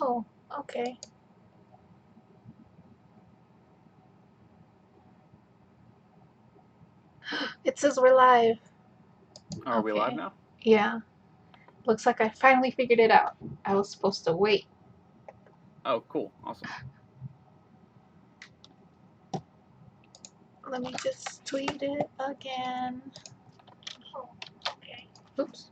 Oh, okay. It says we're live. Are we live Okay. now? Yeah. Looks like I finally figured it out. I was supposed to wait. Oh, cool. Awesome. Let me just tweet it again. Oh, okay. Oops.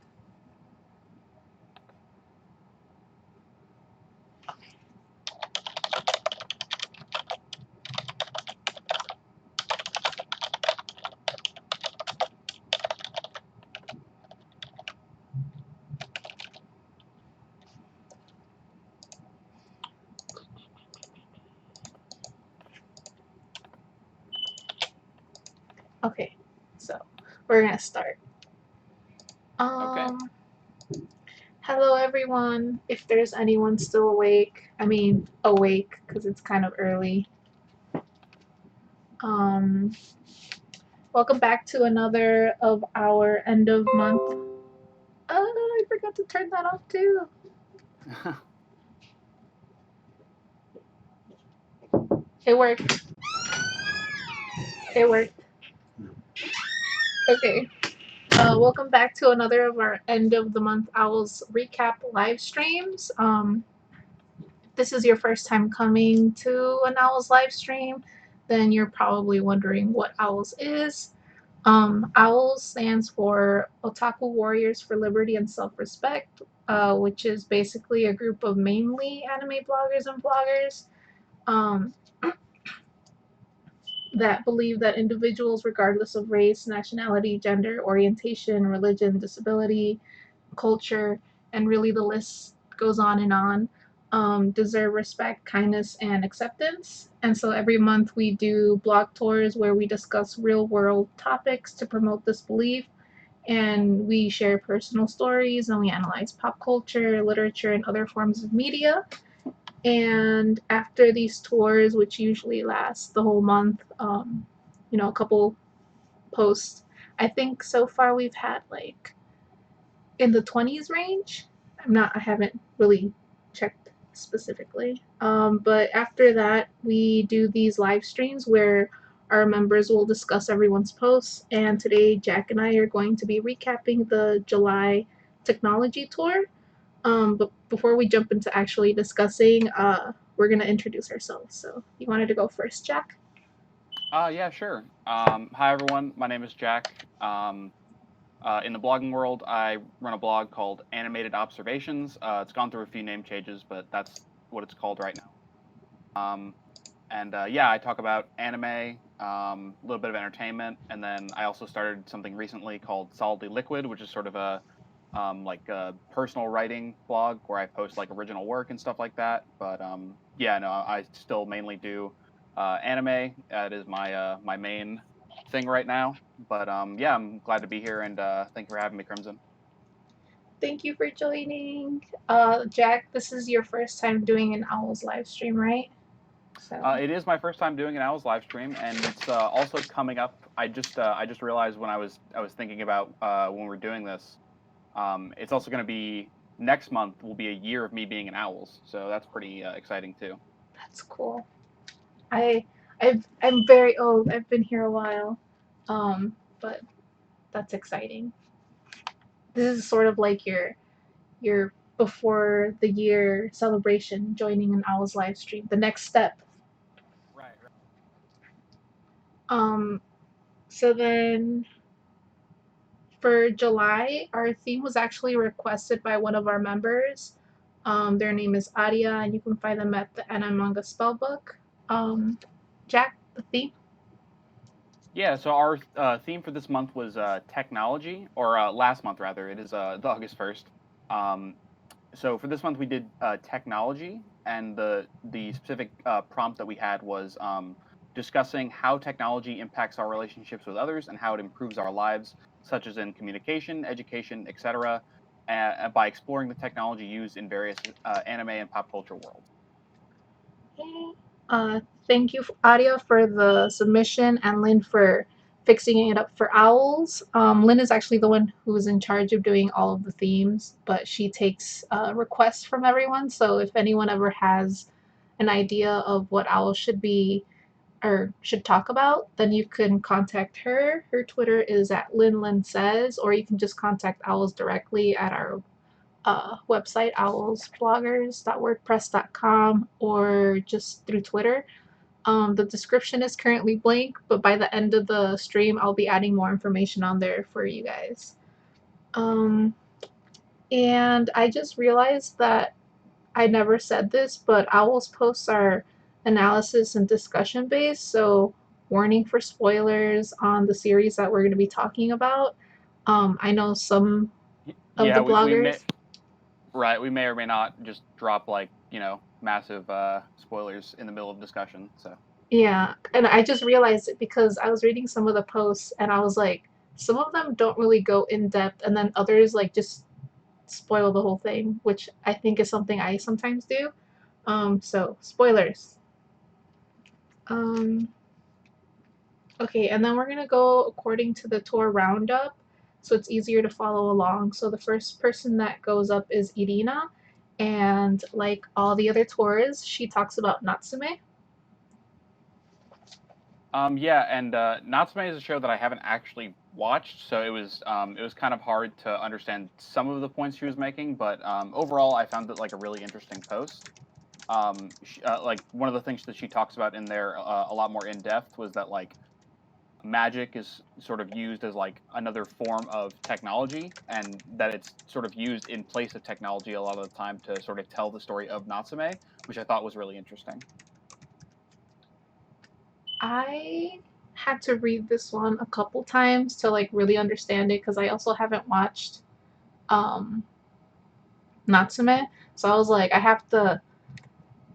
Okay. So we're gonna start. Okay. Um. Hello, everyone. If there's anyone still awake, awake because it's kind of early. Um. Welcome back to another of our end of month. Oh, I forgot to turn that off too. It worked. It worked. Okay. Welcome back to another of our end of the month Owls recap live streams. If this is your first time coming to an Owls live stream, then you're probably wondering what Owls is. OWLS stands for Otaku Warriors for Liberty and Self Respect, which is basically a group of mainly anime bloggers and vloggers. Um, that believe that individuals, regardless of race, nationality, gender, orientation, religion, disability, culture, and really the list goes on, deserve respect, kindness, and acceptance. And so every month we do blog tours where we discuss real world topics to promote this belief. And we share personal stories and we analyze pop culture, literature, and other forms of media. And after these tours, which usually last the whole month, a couple posts, I think so far we've had like in the 20s range. I haven't really checked specifically. But after that, we do these live streams where our members will discuss everyone's posts. And today, Jack and I are going to be recapping the July technology tour. But before we jump into actually discussing, we're going to introduce ourselves. So you wanted to go first, Jack? Yeah, sure. Hi, everyone. My name is Jack. In the blogging world, I run a blog called Animated Observations. It's gone through a few name changes, but that's what it's called right now. And yeah, I talk about anime, a little bit of entertainment, and then I also started something recently called Solidly Liquid, which is sort of like a personal writing blog where I post like original work and stuff like that. But yeah, no, I still mainly do anime. That is my main thing right now. But yeah, I'm glad to be here, and thank you for having me, Crimson. Thank you for joining. Jack, this is your first time doing an Owls live stream, right? So It is my first time doing an Owls live stream, and it's also coming up. I just realized when I was thinking about when we're doing this, it's also going to be next month will be a year of me being an Owls, so that's pretty exciting too. that's cool. I I'm very old. I've been here a while. But that's exciting. This is sort of like your before the year celebration, joining an Owls live stream. The next step. Right, right. Um, so then for July, our theme was actually requested by one of our members. Their name is Aria, and you can find them at the Anamanga Spellbook. Um, Jack, the theme? Yeah, so our theme for this month was technology, or last month rather. It is August 1st. Um, so for this month we did technology, and the specific prompt that we had was discussing how technology impacts our relationships with others and how it improves our lives, such as in communication, education, etc., by exploring the technology used in various anime and pop culture worlds. Hey. Thank you, Aria, for the submission, and Lynn for fixing it up for owls. Lynn is actually the one who's in charge of doing all of the themes, but she takes requests from everyone. So if anyone ever has an idea of what owls should be or should talk about, then you can contact her. Her Twitter is at LynLynSays, or you can just contact Owls directly at our website, owlsbloggers.wordpress.com, or just through Twitter. The description is currently blank, but by the end of the stream, I'll be adding more information on there for you guys. And I just realized that I never said this, but Owl's posts are analysis and discussion based, so warning for spoilers on the series that we're going to be talking about. I know some of the Yeah, we may bloggers. right. We may or may not just drop like massive spoilers in the middle of discussion. So Yeah, and I just realized it because I was reading some of the posts and I was like, some of them don't really go in depth, and then others like just spoil the whole thing, which I think is something I sometimes do. So spoilers. Um, okay, and then we're gonna go according to the tour roundup, so it's easier to follow along. So the first person that goes up is Irina, and like all the other tours, she talks about Natsume. yeah, and Natsume is a show that I haven't actually watched, so it was kind of hard to understand some of the points she was making, but overall I found it like a really interesting post. Like one of the things that she talks about in there a lot more in depth was that like magic is sort of used as like another form of technology, and that it's sort of used in place of technology a lot of the time to sort of tell the story of Natsume, which I thought was really interesting. I had to read this one a couple times to like really understand it because I also haven't watched um Natsume. So I was like, I have to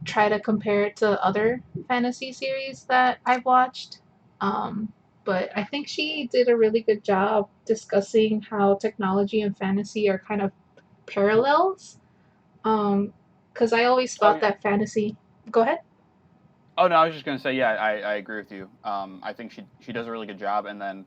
try to compare it to other fantasy series that I've watched. But I think she did a really good job discussing how technology and fantasy are kind of parallels. Because I always Oh thought that fantasy. Go ahead. Oh no, I was just gonna say, yeah, I agree with you. I think she does a really good job, and then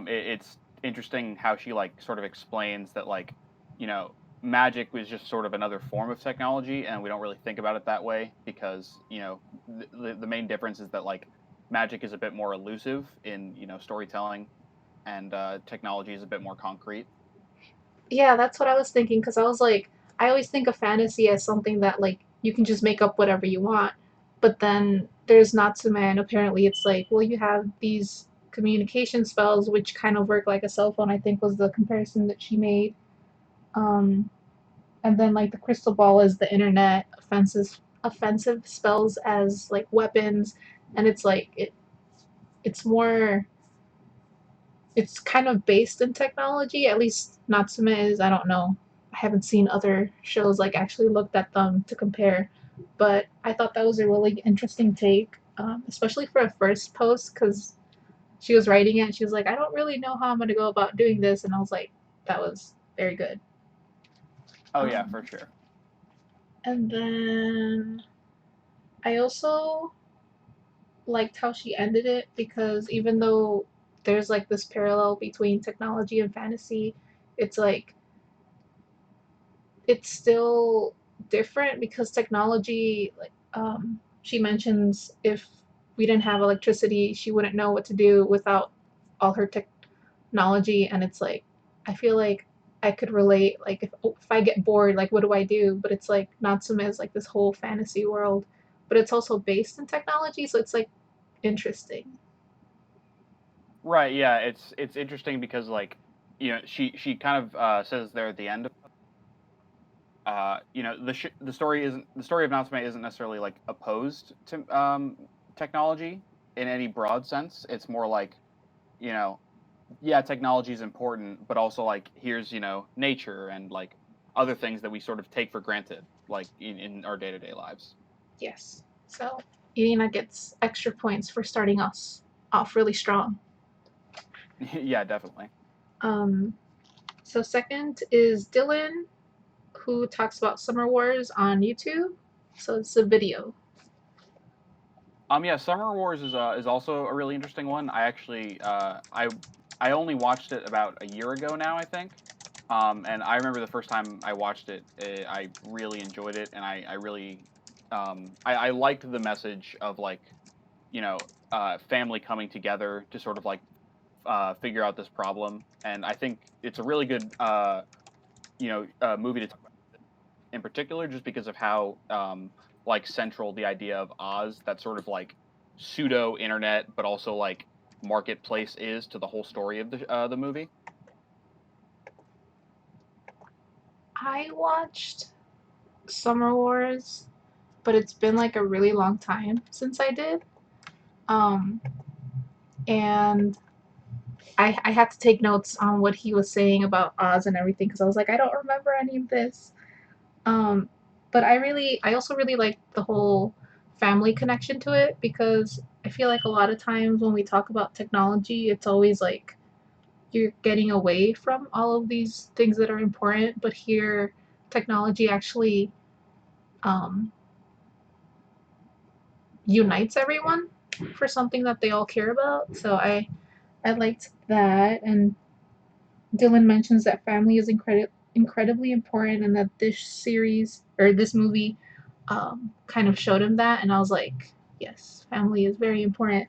it's interesting how she like sort of explains that like you know magic was just sort of another form of technology, and we don't really think about it that way because the main difference is that like magic is a bit more elusive in storytelling, and technology is a bit more concrete. Yeah, that's what I was thinking. Because I was like, I always think of fantasy as something that like you can just make up whatever you want. But then there's Natsume, and apparently it's like, well, you have these communication spells which kind of work like a cell phone. I think was the comparison that she made. Um, and then like the crystal ball is the internet, offensive spells as like weapons, and it's like it's more it's kind of based in technology. At least Natsume is. I don't know. I haven't seen other shows like actually looked at them to compare, but I thought that was a really interesting take, especially for a first post because she was writing it and she was like, I don't really know how I'm gonna go about doing this, and I was like, that was very good. Oh yeah, Um, for sure. and then I also liked how she ended it because even though there's like this parallel between technology and fantasy, it's like it's still different because technology like she mentions if we didn't have electricity she wouldn't know what to do without all her technology, and it's like I feel like I could relate like if I get bored like what do I do, but it's like Natsume is like this whole fantasy world but it's also based in technology, so it's like interesting. Right. Yeah. It's interesting because like she kind of says there at the end the story of Natsume isn't necessarily like opposed to technology in any broad sense. It's more like you know yeah, technology is important, but also like here's nature and like other things that we sort of take for granted, like in our day to day lives. Yes, so Irina gets extra points for starting us off really strong. Yeah, definitely. um So second is Dylan, who talks about Summer Wars on YouTube. So it's a video. Yeah, Summer Wars is also a really interesting one. I actually I only watched it about a year ago now, I think. And I remember the first time I watched it, I really enjoyed it, and I really I liked the message of like, you know, family coming together to sort of like figure out this problem. And I think it's a really good movie to talk about in particular, just because of how like central the idea of Oz, that sort of like pseudo internet, but also like marketplace, is to the whole story of the movie. I watched Summer Wars, but it's been like a really long time since I did. Um, and I had to take notes on what he was saying about Oz and everything because I was like, I don't remember any of this. Um, but I also really like the whole family connection to it because I feel like a lot of times when we talk about technology, it's always like you're getting away from all of these things that are important. But here, technology actually um, unites everyone for something that they all care about. So I liked that, and Dylan mentions that family is incredibly important, and that this series or this movie kind of showed him that, and I was like, yes, family is very important.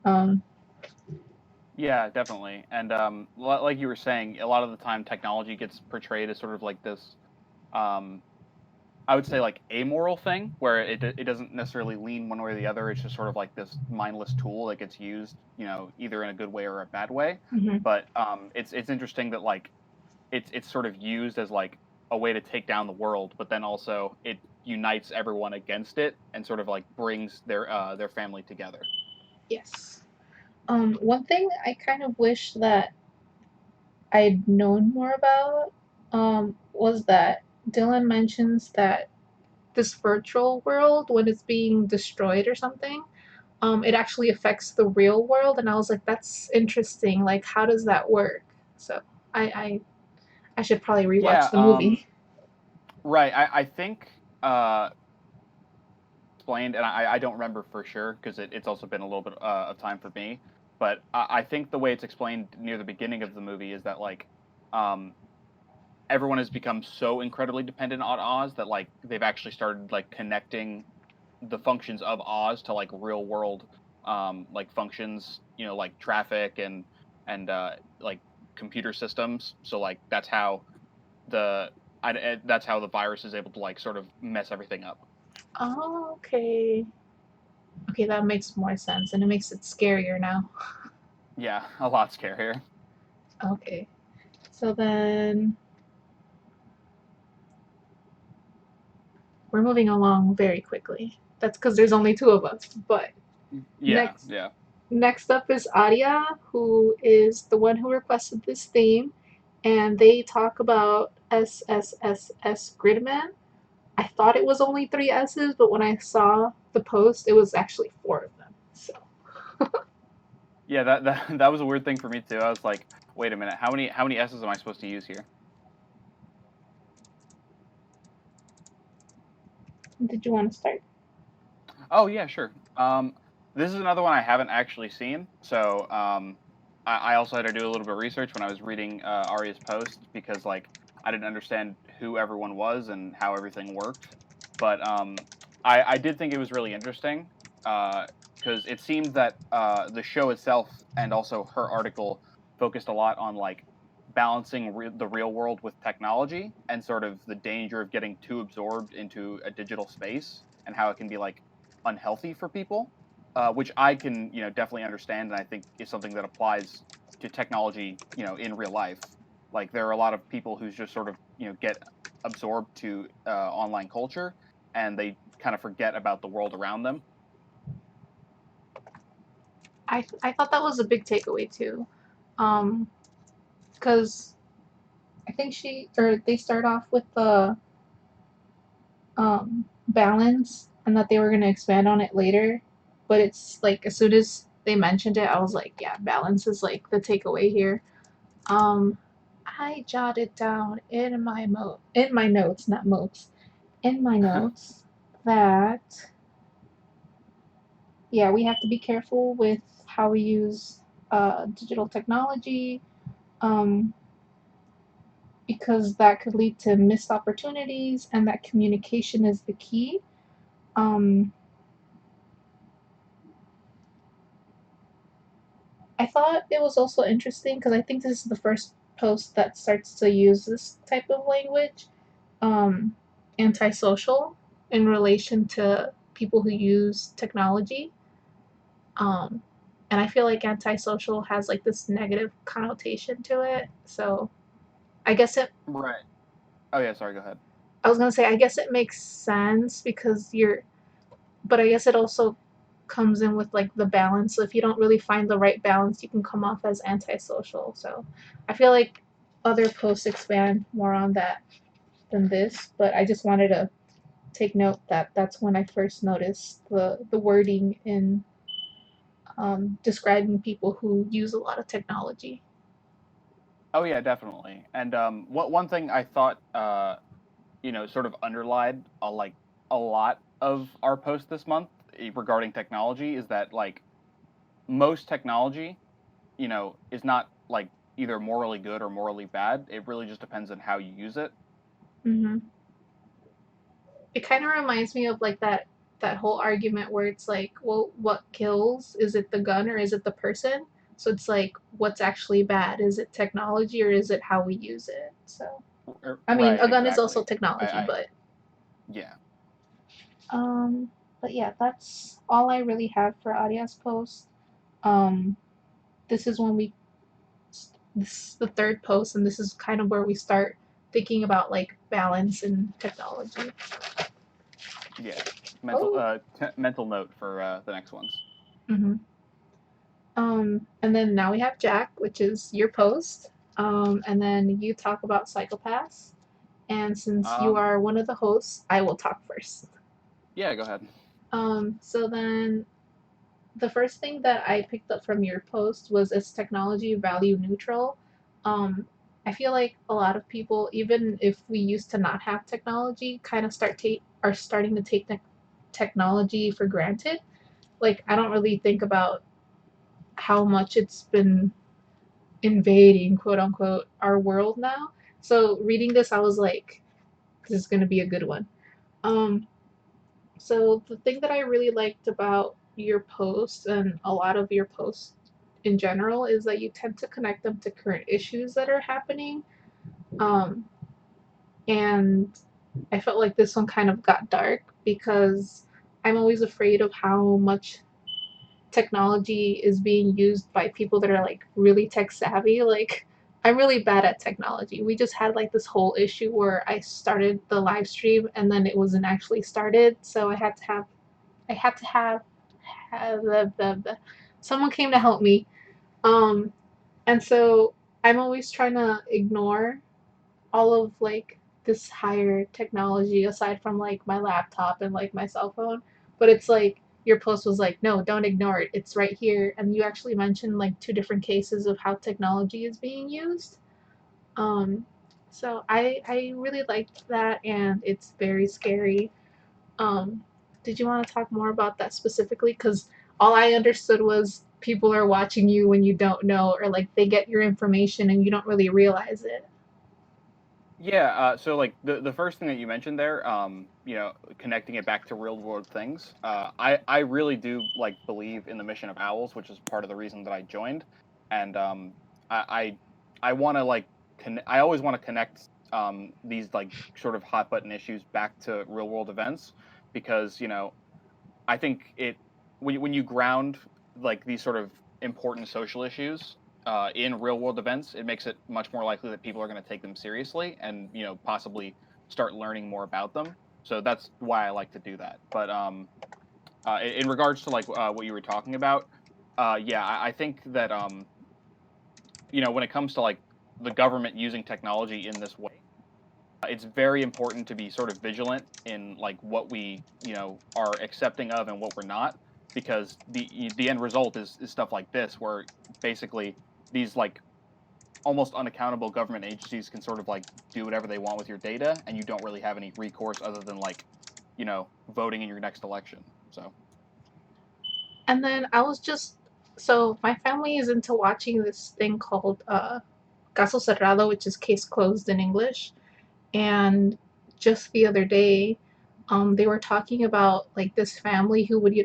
Um, Yeah, definitely. And like you were saying, a lot of the time technology gets portrayed as sort of like this um I would say like amoral thing where it doesn't necessarily lean one way or the other. It's just sort of like this mindless tool that gets used, either in a good way or a bad way. mhm. But it's interesting that like it's sort of used as like a way to take down the world, but then also it unites everyone against it and sort of like brings their family together. Yes. One thing I kind of wish that I'd known more about was that Dylan mentions that this virtual world, when it's being destroyed or something, it actually affects the real world, and I was like, that's interesting. Like, how does that work? So I I should probably Yeah, rewatch the movie. right. I think explained, and I don't remember for sure because it's also been a little bit of time for me. But I think the way it's explained near the beginning of the movie is that like um, everyone has become so incredibly dependent on Oz that like they've actually started like connecting the functions of Oz to like real world like functions, like traffic and like computer systems. So like the that's how the virus is able to like sort of mess everything up. Oh, okay. Okay, that makes more sense, and it makes it scarier now. Yeah, a lot scarier. Okay, so then we're moving along very quickly. That's because there's only two of us. But Yeah, next, yeah. next up is Aria, who is the one who requested this theme, and they talk about SSSS Gridman. I thought it was only three S's, but when I saw the post, it was actually four of them. So, Yeah, that was a weird thing for me too. I was like, wait a minute, how many S's am I supposed to use here? did you want to start? Oh yeah, sure. This is another one I haven't actually seen, so I also had to do a little bit of research when I was reading Arya's post because like I didn't understand who everyone was and how everything worked. But I did think it was really interesting because it seemed that the show itself and also her article focused a lot on like balancing the real world with technology and sort of the danger of getting too absorbed into a digital space and how it can be like unhealthy for people, which I can definitely understand, and I think is something that applies to technology in real life. Like there are a lot of people who just sort of get absorbed to online culture, and they kind of forget about the world around them. I thought that was a big takeaway too, um, because I think she or they start off with the balance and that they were going to expand on it later. But it's like as soon as they mentioned it, I was like, yeah, balance is like the takeaway here. Um, I jotted down in my notes, not motes, in my notes that yeah, we have to be careful with how we use digital technology, um, because that could lead to missed opportunities, and that communication is the key. Um, I thought it was also interesting because I think this is the first post that starts to use this type of language, um, antisocial, in relation to people who use technology. Um, and I feel like antisocial has like this negative connotation to it. So I guess it, Right. Oh yeah. Sorry. Go ahead. I was gonna say, I guess it makes sense because but I guess it also comes in with like the balance. So if you don't really find the right balance, you can come off as antisocial. So I feel like other posts expand more on that than this, but I just wanted to take note that that's when I first noticed the wording in describing people who use a lot of technology. Oh yeah, definitely. And what one thing I thought sort of underlined a lot of our post this month regarding technology is that like most technology, is not like either morally good or morally bad. It really just depends on how you use it. Hmm. It kind of reminds me of like that whole argument where it's like, well, what kills? Is it the gun or is it the person? So it's like, what's actually bad? Is it technology or is it how we use it? So I mean, Right, a gun is also exactly. technology, I but yeah. um, but yeah, that's all I really have for Adia's post. Um, this is when we this is the third post, and this is kind of where we start thinking about like balance in technology. Yeah. Oh. Mental note for the next ones. Mm-hmm. And then now we have Jack, which is your post. And then you talk about psychopaths. And since you Um are one of the hosts, I will talk first. yeah, go ahead. So then the first thing that I picked up from your post was, is technology value neutral? Um, I feel like a lot of people, even if we used to not have technology, kind of are starting to take technology for granted. Like I don't really think about how much it's been invading, quote unquote, our world now. So reading this, I was like, this is gonna be a good one. Um, so the thing that I really liked about your posts and a lot of your posts in general is that you tend to connect them to current issues that are happening. Um, and I felt like this one kind of got dark because I'm always afraid of how much technology is being used by people that are like really tech savvy. Like I'm really bad at technology. We just had like this whole issue where I started the live stream and then it wasn't actually started, so I had to have someone came to help me. Um and so I'm always trying to ignore all of like this higher technology aside from like my laptop and like my cell phone. But it's like your post was like, no, don't ignore it. It's right here. And you actually mentioned like two different cases of how technology is being used. Um, so I really liked that, and it's very scary. Um, did you want to talk more about that specifically? Because all I understood was people are watching you when you don't know, or like they get your information and you don't really realize it. Yeah, so like the first thing that you mentioned there, connecting it back to real world things. I really do like believe in the mission of OWLS, which is part of the reason that I joined, and I I want to I always want to connect these like sort of hot button issues back to real world events because I think when you ground like these sort of important social issues in real world events, it makes it much more likely that people are going to take them seriously and possibly start learning more about them. So that's why I like to do that. But in regards to like what you were talking about, yeah, I think that when it comes to like the government using technology in this way, it's very important to be sort of vigilant in like what we are accepting of and what we're not, because the end result is stuff like this where basically these like almost unaccountable government agencies can sort of like do whatever they want with your data and you don't really have any recourse other than like voting in your next election. So And then I was just so my family is into watching this thing called Caso Cerrado, which is case closed in English. And just the other day, they were talking about like this family who would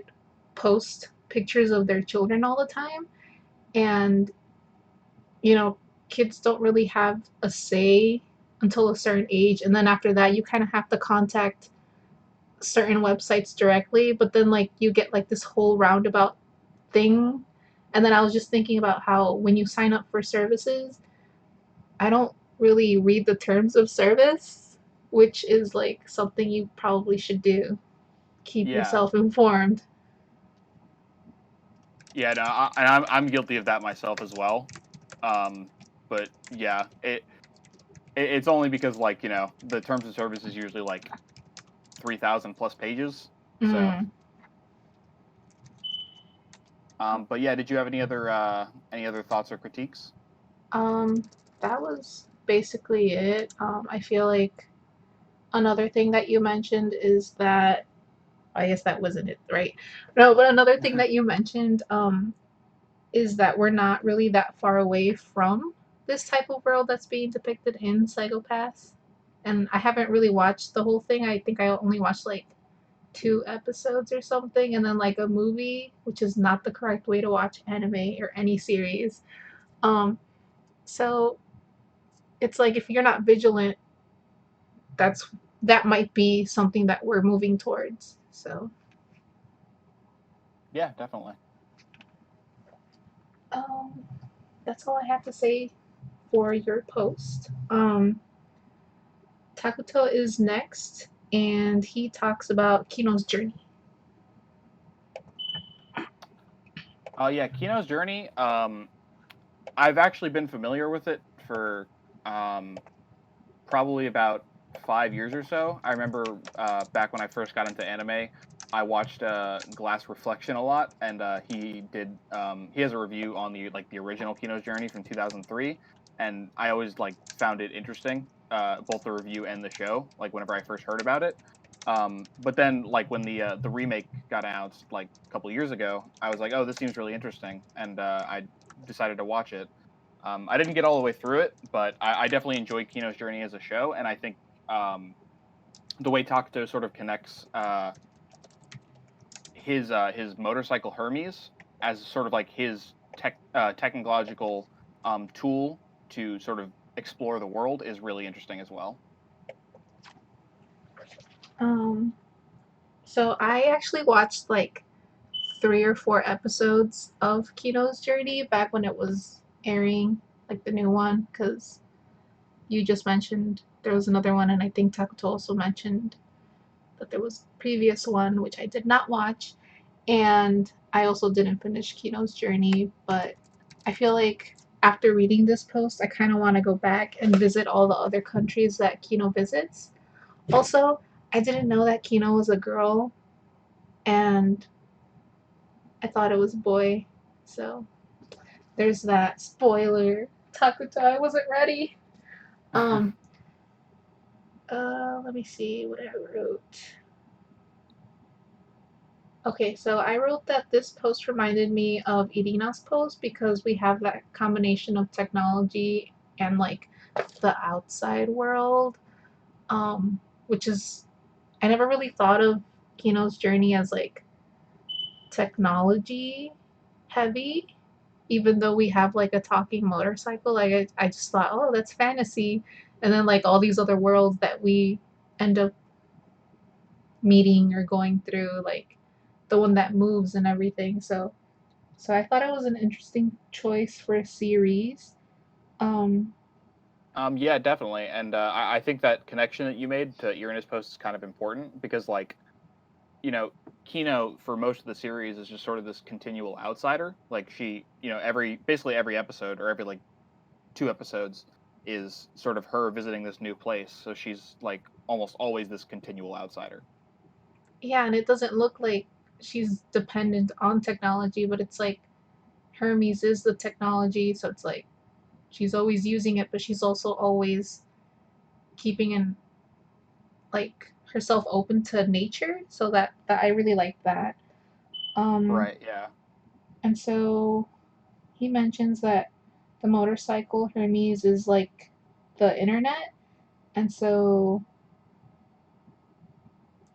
post pictures of their children all the time, and you know, kids don't really have a say until a certain age, and then after that, you kind of have to contact certain websites directly. But then like you get like this whole roundabout thing. And then I was just thinking about how when you sign up for services, I don't really read the terms of service, which is like something you probably should do. Keep Yeah, yourself informed. yeah, no, and I'm guilty of that myself as well. Um, but yeah, it's only because like the terms of service is usually like 3,000 plus pages. So, Mm. but yeah, did you have any other thoughts or critiques? Um, that was basically it. I feel like another thing that you mentioned is that I guess that wasn't it, right? No, but another thing that you mentioned is that we're not really that far away from this type of world that's being depicted in Psychopaths. And I haven't really watched the whole thing. I think I only watched like 2 episodes or something, and then like a movie, which is not the correct way to watch anime or any series. Um, so it's like if you're not vigilant, that's that might be something that we're moving towards. So Yeah, definitely. um, that's all I have to say for your post. Takuto is next, and he talks about Kino's journey. Yeah, Kino's Journey. I've actually been familiar with it for um probably about 5 years or so. I remember back when I first got into anime, I watched Glass Reflection a lot, and he has a review on the original Kino's Journey from 2003, and I always like found it interesting, both the review and the show. Like whenever I first heard about it. But then, like when the remake got announced like a couple years ago, I was like, "Oh, this seems really interesting," and I decided to watch it. I didn't get all the way through it, but I definitely enjoyed Kino's journey as a show, and I think um, the way Takuto sort of connects his motorcycle Hermes as sort of like his technological tool to sort of explore the world is really interesting as well. Um, so I actually watched like 3 or 4 episodes of Kino's journey back when it was airing, like the new one, because you just mentioned there was another one, and I think Takuto also mentioned that there was a previous one, which I did not watch. And I also didn't finish Kino's journey, but I feel like after reading this post, I kind of want to go back and visit all the other countries that Kino visits. Also, I didn't know that Kino was a girl, and I thought it was a boy. So there's that spoiler. Takuta, I wasn't ready. Um, let me see what I wrote. Okay, so I wrote that this post reminded me of Irina's post because we have that combination of technology and like the outside world, which is I never really thought of Kino's journey as like technology heavy, even though we have like a talking motorcycle. Like I just thought, oh, that's fantasy, and then like all these other worlds that we end up meeting or going through, like the one that moves and everything. So I thought it was an interesting choice for a series. Um, Yeah, definitely, and I think that connection that you made to Uranus Post is kind of important because, like, you know, Kino for most of the series is just sort of this continual outsider. Like basically every episode or every like 2 episodes is sort of her visiting this new place. So she's like almost always this continual outsider. yeah, and it doesn't look like she's dependent on technology, but it's like Hermes is the technology, so it's like she's always using it, but she's also always keeping in like herself open to nature. So that I really like that. Um, Right. Yeah. and so he mentions that the motorcycle Hermes is like the internet, and so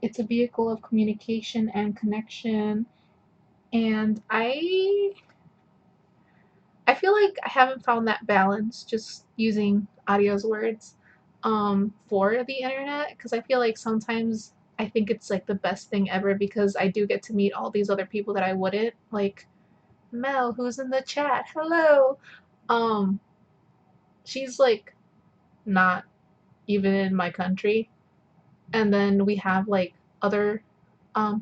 it's a vehicle of communication and connection. And I feel like I haven't found that balance just using Audio's words for the internet, because I feel like sometimes I think it's like the best thing ever because I do get to meet all these other people that I wouldn't, like Mel, who's in the chat. Hello. Um, she's like not even in my country, and then we have like other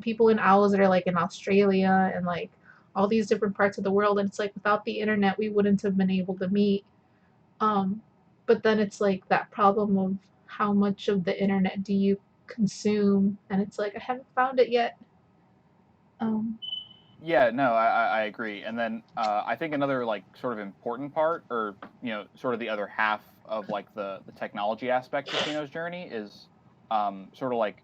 people in OWLS that are like in Australia and like all these different parts of the world, and it's like without the internet we wouldn't have been able to meet. Um, but then it's like that problem of how much of the internet do you consume, and it's like I haven't found it yet. Um, Yeah, no, I agree. And then I think another like sort of important part, or sort of the other half of like the technology aspect to Kino's journey is sort of like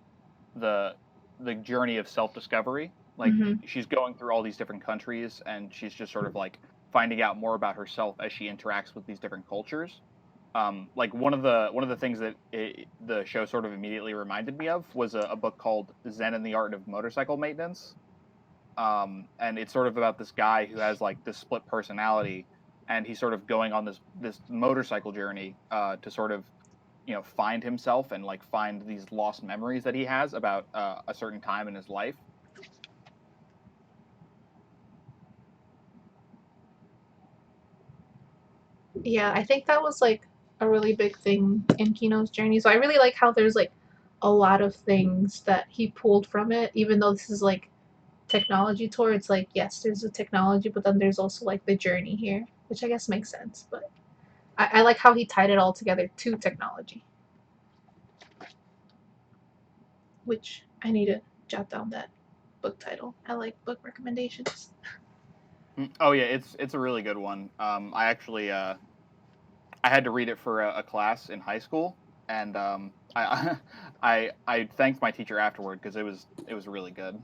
the the journey of self discovery. Like mhm. she's going through all these different countries, and she's just sort of like finding out more about herself as she interacts with these different cultures. Like one of the things that the show sort of immediately reminded me of was a book called Zen and the Art of Motorcycle Maintenance, and it's sort of about this guy who has like this split personality, and he's sort of going on this motorcycle journey to sort of find himself and like find these lost memories that he has about a certain time in his life. Yeah, I think that was like a really big thing in Kino's journey. So I really like how there's like a lot of things that he pulled from it, even though this is like technology tour. It's like yes, there's the technology, but then there's also like the journey here, which I guess makes sense. But I like how he tied it all together to technology, which I need to jot down that book title. I like book recommendations. Oh yeah, it's a really good one. I actually I had to read it for a class in high school, and I thanked my teacher afterward because it was really good.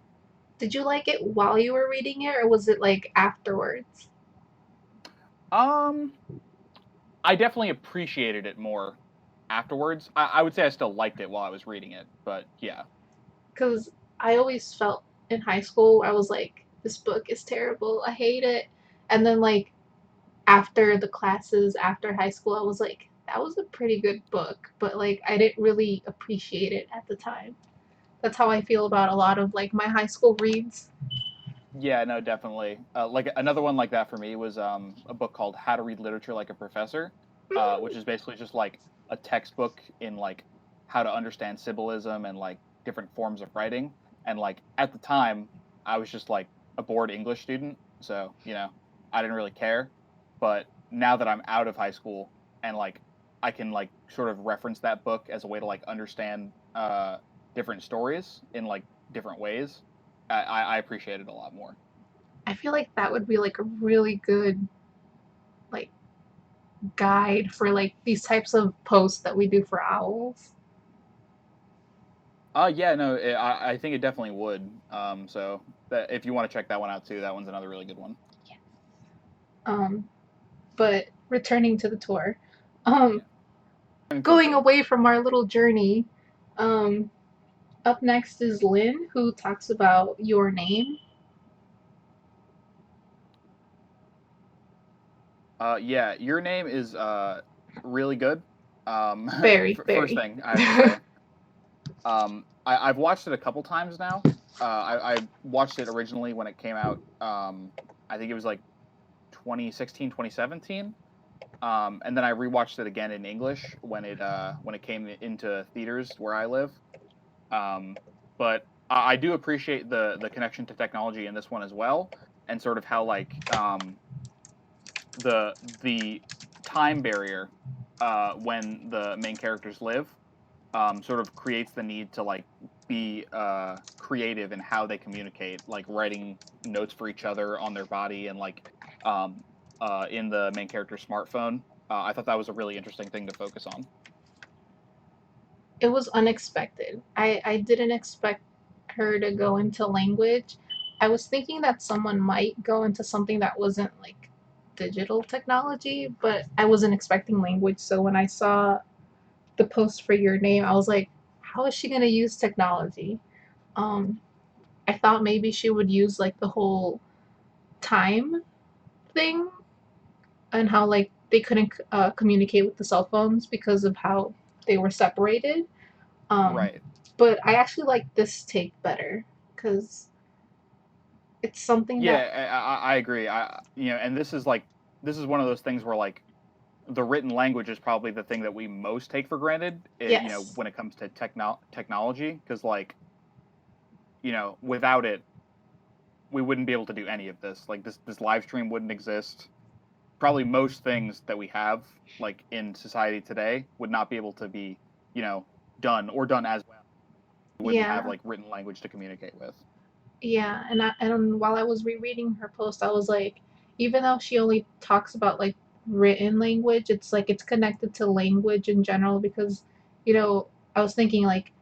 Did you like it while you were reading it, or was it like afterwards? Um, I definitely appreciated it more afterwards. I would say I still liked it while I was reading it, but yeah. Because I always felt in high school, I was like, this book is terrible. I hate it. And then, like, after the classes, after high school, I was like, that was a pretty good book. But, like, I didn't really appreciate it at the time. That's how I feel about a lot of, like, my high school reads. Yeah, no, definitely. Like another one like that for me was a book called How to Read Literature Like a Professor, which is basically just like a textbook in like how to understand symbolism and like different forms of writing. And like at the time, I was just like a bored English student, so I didn't really care. But now that I'm out of high school and like I can like sort of reference that book as a way to like understand different stories in like different ways, I appreciate it a lot more. I feel like that would be, like, a really good, like, guide for, like, these types of posts that we do for owls. Yeah, no, I think it definitely would. So that if you want to check that one out too, that one's another really good one. Um, but returning to the tour, um, Yeah, into the going tour. away from our little journey, um, up next is Lynn, who talks about your name. Yeah, your name is really good. Very, First very. thing I have to say, I've watched it a couple times now. I watched it originally when it came out. I think it was like 2016, 2017. And then I rewatched it again in English when it came into theaters where I live. Um, but I do appreciate the connection to technology in this one as well, and sort of how like the time barrier when the main characters live sort of creates the need to like be creative in how they communicate, like writing notes for each other on their body and like um, in the main character's smartphone. I thought that was a really interesting thing to focus on. It was unexpected. I didn't expect her to go into language. I was thinking that someone might go into something that wasn't like digital technology, but I wasn't expecting language. So when I saw the post for your name, I was like, how is she going to use technology? Um, I thought maybe she would use like the whole time thing and how like they couldn't communicate with the cell phones because of how they were separated. Um, Right. but I actually like this take better because it's something that, Yeah, I agree. And this is one of those things where like the written language is probably the thing that we most take for granted, yes, when it comes to technology, because like, without it, we wouldn't be able to do any of this. Like this live stream wouldn't exist. Probably most things that we have like in society today would not be able to be, you know, done or done as well. We wouldn't have yeah, like written language to communicate with. yeah. And while I was rereading her post, I was like, even though she only talks about like written language, it's like it's connected to language in general because, you know, I was thinking like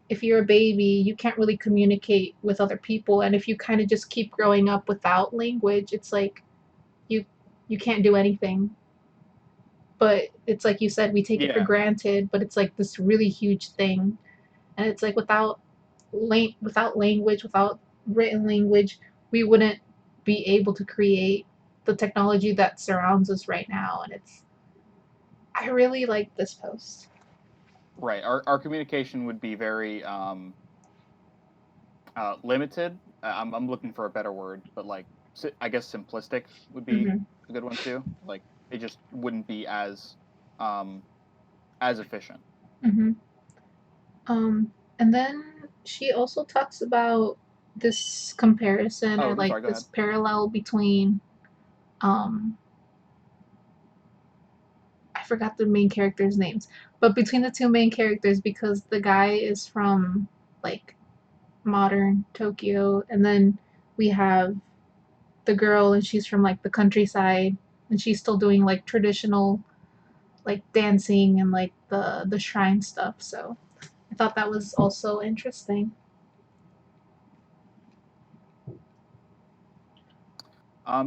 if you're a baby, you can't really communicate with other people, and if you kind of just keep growing up without language, it's like you you can't do anything. But it's like you said, we take it for Yeah, granted, but it's like this really huge thing, and it's like without language, without written language, we wouldn't be able to create the technology that surrounds us right now, and it's I really like this post. right. Our communication would be very limited. I'm looking for a better word, but like I guess simplistic would be Hmm. a good one too. Like it just wouldn't be um as efficient. Hmm. And then she also talks about this comparison Oh, or I'm like sorry. Go this ahead. parallel between um I forgot the main characters' names, but between the two main characters because the guy is from like modern Tokyo and then we have the girl and she's from like the countryside and she's still doing like traditional like dancing and like the shrine stuff. So I thought that was also interesting.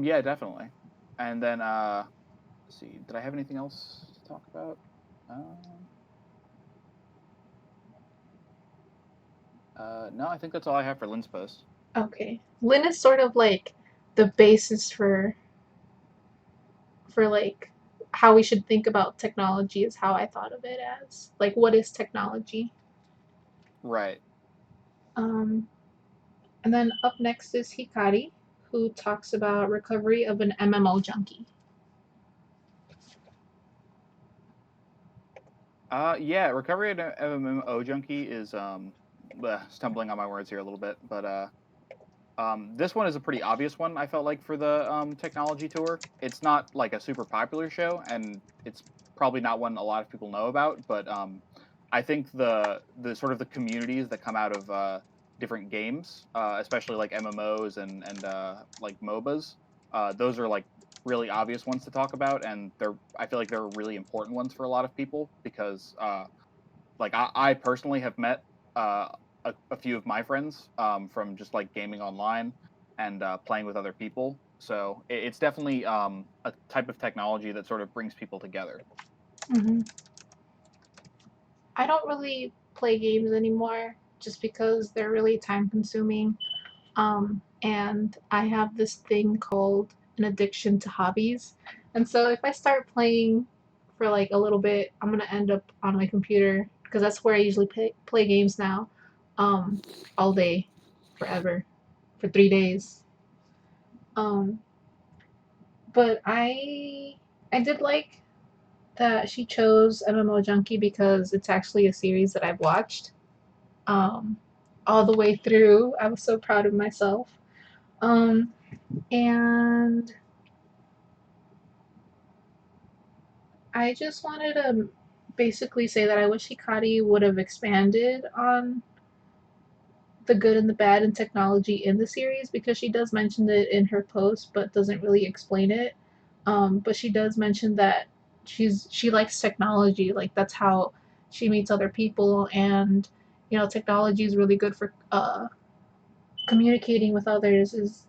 Yeah, definitely. And then let's see. Did I have anything else to talk about? Um, no, I think that's all I have for Lynn's post. Okay. Lynn is sort of like the basis for like how we should think about technology is how I thought of it as. Like what is technology? Right. Um and then up next is Hikari, who talks about recovery of an MMO junkie. Yeah, recovery at MMO junkie is stumbling on my words here a little bit, but this one is a pretty obvious one. I felt like for the technology tour, it's not like a super popular show, and it's probably not one a lot of people know about. But I think the sort of the communities that come out of different games, especially like MMOs and like MOBAs, those are like really obvious ones to talk about, and I feel like they're really important ones for a lot of people because like I personally have met uh, a few of my friends from just like gaming online and playing with other people. So it's definitely a type of technology that sort of brings people together. Mm-hmm. I don't really play games anymore just because they're really time consuming. And I have this thing called an addiction to hobbies. And so if I start playing for like a little bit, I'm gonna end up on my computer because that's where I usually play games now, um, all day, forever, for 3 days. Um, but I did like that she chose MMO Junkie because it's actually a series that I've watched um, all the way through. I was so proud of myself. Um, and I just wanted to basically say that I wish Hikari would have expanded on the good and the bad in technology in the series because she does mention it in her post but doesn't really explain it. But she does mention that she likes technology, like that's how she meets other people, and you know technology is really good for communicating with others is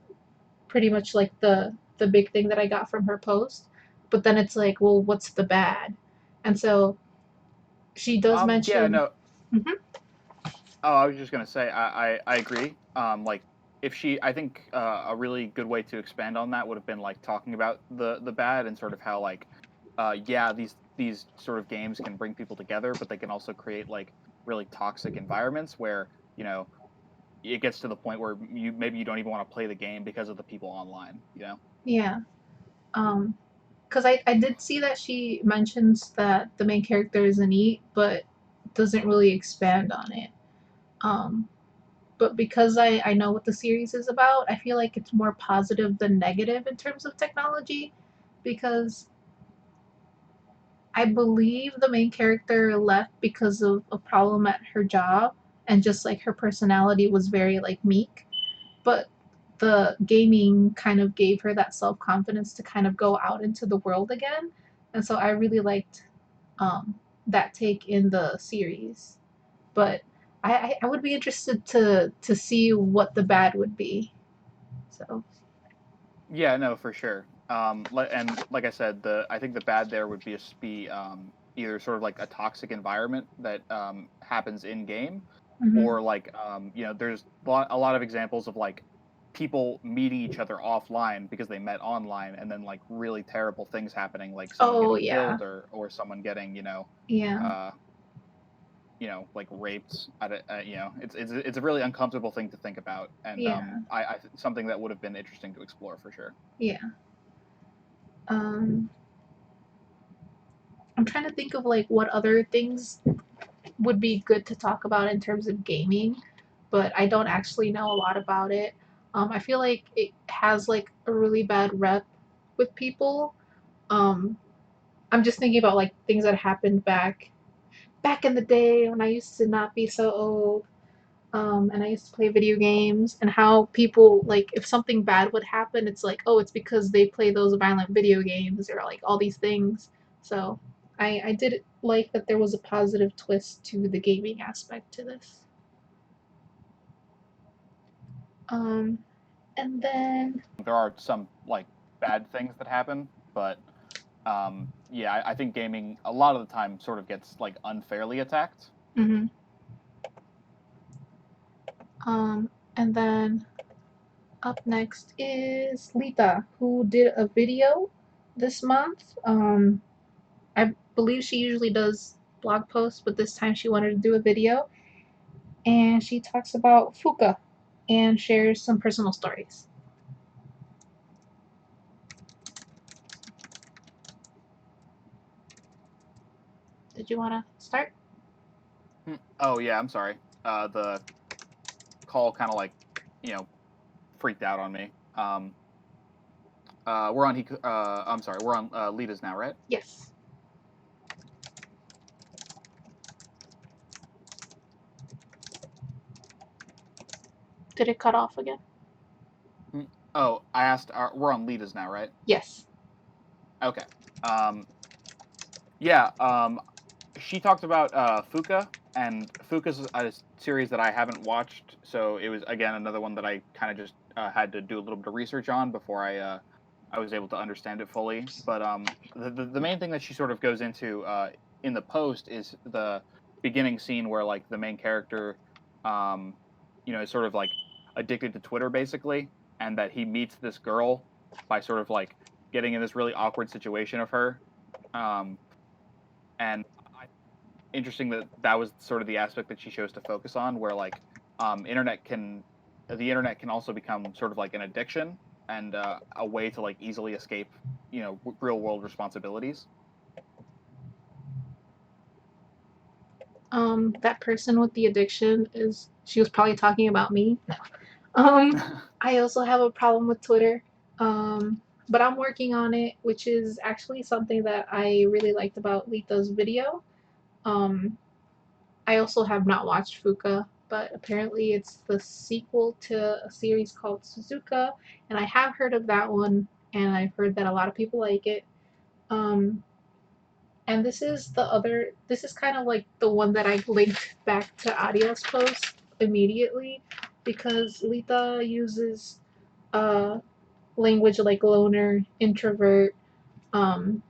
pretty much like the big thing that I got from her post. But then it's like, well, what's the bad? And so she does Yeah, mention. no. Mhm. Oh, I was just gonna say, I agree. Like if she, I think a really good way to expand on that would have been like talking about the bad and sort of how like, yeah, these sort of games can bring people together, but they can also create like really toxic environments where it gets to the point where you don't even want to play the game because of the people online. Yeah. Um, because I did see that she mentions that the main character is a NEET, but doesn't really expand on it. Um, but because I know what the series is about, I feel like it's more positive than negative in terms of technology, because I believe the main character left because of a problem at her job, and just like her personality was very like meek, but the gaming kind of gave her that self confidence to kind of go out into the world again. And so I really liked that take in the series. But I would be interested to see what the bad would be. So Yeah, no, for sure. And like I said, I think the bad there would be either sort of like a toxic environment that happens in game, mhm. or like there's a lot of examples of like people meeting each other offline because they met online, and then like really terrible things happening, like someone Oh getting yeah, killed or someone getting yeah, uh like raped it's a really uncomfortable thing to think about, and yeah, something that would have been interesting to explore for sure. yeah. Um, I'm trying to think of like what other things would be good to talk about in terms of gaming, but I don't actually know a lot about it. I feel like it has like a really bad rep with people. Um, I'm just thinking about like things that happened back in the day when I used to not be so old. And I used to play video games, and how people like if something bad would happen, it's like, oh, it's because they play those violent video games or like all these things. So I did like that there was a positive twist to the gaming aspect to this. Um, and then There are some like bad things that happen, but yeah, I think gaming a lot of the time sort of gets like unfairly attacked. mhm. um, and then up next is Lita, who did a video this month. I believe she usually does blog posts, but this time she wanted to do a video, and she talks about Fuka and shares some personal stories. Did you want to start? Oh yeah, I'm sorry. The call kind of like you know freaked out on me. We're on I'm sorry, we're on Lita's now, right? Yes. Did it cut off again? Oh, I asked. We're on Lita's now, right? Yes. Okay. Yeah. She talked about Fuka, and Fuka's a series that I haven't watched, so it was again another one that I kind of just had to do a little bit of research on before I was able to understand it fully. But the main thing that she sort of goes into in the post is the beginning scene where like the main character, um, is sort of like addicted to Twitter basically, and that he meets this girl by sort of like getting in this really awkward situation of her. Um, and interesting that that was sort of the aspect that she chose to focus on, where like internet can the internet can also become sort of like an addiction and a way to like easily escape real world responsibilities. That person with the addiction is she was probably talking about me. No. Um, I also have a problem with Twitter. But I'm working on it, which is actually something that I really liked about Lita's video. Um, I also have not watched Fuka, but apparently it's the sequel to a series called Suzuka, and I have heard of that one, and I've heard that a lot of people like it. Um, and this is kind of like the one that I linked back to Adios post immediately. because Lita uses language like loner, introvert, um,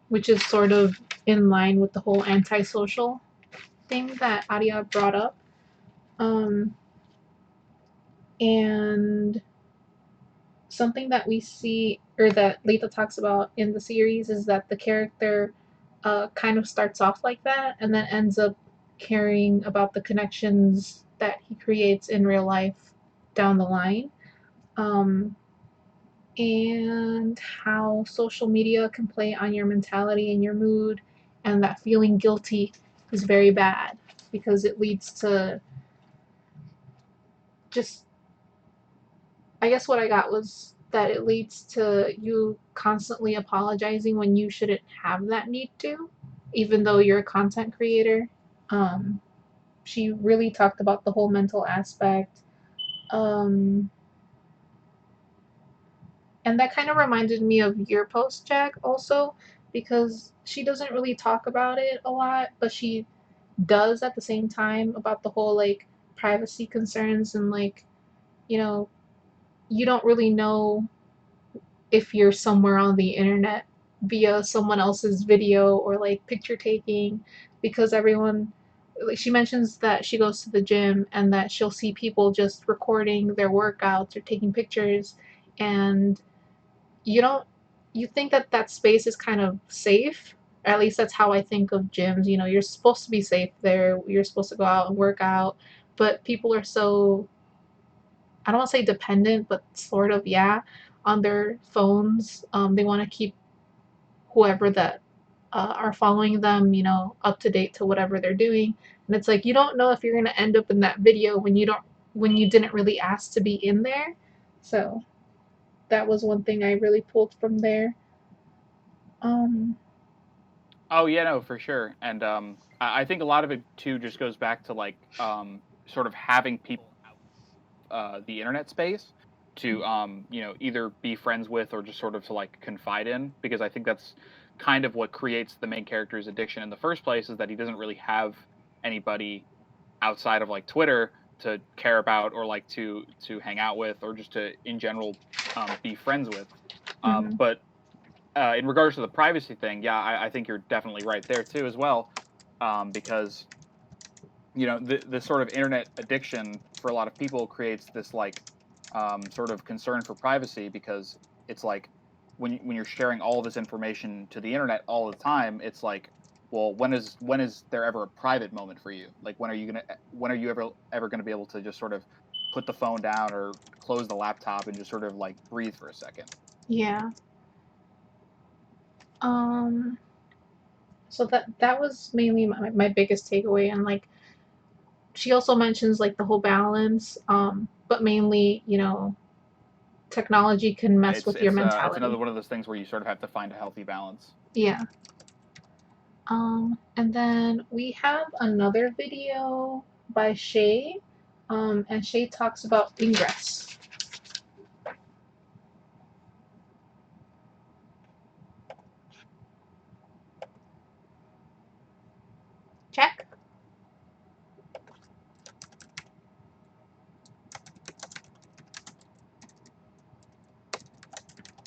which is sort of in line with the whole antisocial thing that Arya brought up. Um, and something that we see, or that Lita talks about in the series, is that the character kind of starts off like that and then ends up caring about the connections that he creates in real life down the line. Um, and how social media can play on your mentality and your mood, and that feeling guilty is very bad because it leads to just, I guess what I got was that it leads to you constantly apologizing when you shouldn't have that need to, even though you're a content creator. Um, she really talked about the whole mental aspect. Um, and that kind of reminded me of your post, Jack, also, because she doesn't really talk about it a lot, but she does at the same time about the whole like privacy concerns and like, you know, you don't really know if you're somewhere on the internet via someone else's video or like picture taking, because everyone, like, she mentions that she goes to the gym and that she'll see people just recording their workouts or taking pictures, and you don't, you think that that space is kind of safe. At least that's how I think of gyms. You know, you're supposed to be safe there, you're supposed to go out and work out, but people are so, I don't want to say dependent, but sort of, yeah, on their phones. They want to keep whoever that are following them, you know, up to date to whatever they're doing. And it's like you don't know if you're gonna end up in that video when you don't, when you didn't really ask to be in there. So that was one thing I really pulled from there. Um, Oh yeah, no, for sure. And I think a lot of it too just goes back to like sort of having people the internet space to either be friends with or just sort of to like confide in, because I think that's kind of what creates the main character's addiction in the first place, is that he doesn't really have anybody outside of like Twitter to care about or like to hang out with or just to in general be friends with. mhm. But in regards to the privacy thing, yeah, I think you're definitely right there too as well, because the sort of internet addiction for a lot of people creates this like sort of concern for privacy, because it's like when you're sharing all this information to the internet all the time, it's like, well, when is there ever a private moment for you? Like when are you ever gonna be able to just sort of put the phone down or close the laptop and just sort of like breathe for a second? Yeah. Um, so that was mainly my biggest takeaway, and like she also mentions like the whole balance, but mainly, you know, technology can Yeah, mess it's with your it's it's another mentality. one of those things where you sort of have to find a healthy balance. Yeah. And then we have another video by Shay, and Shay talks about ingress. Check.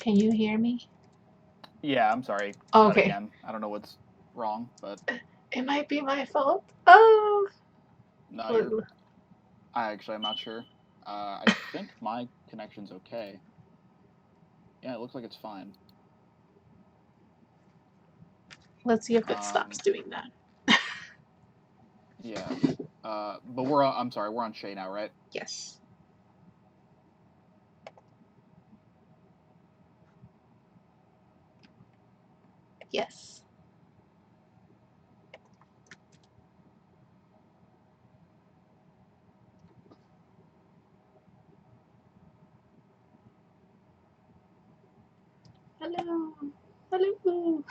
Can you hear me? Yeah, I'm sorry. Oh, Cut okay. again. I don't know what's wrong, but It might be my fault. Oh. no, I'm not sure. I think my connection's okay. Yeah, it looks like it's fine. Let's see if it stops Um, doing that. yeah. But I'm sorry, we're on Shay now, right? Yes. Yes. Hello. Hello.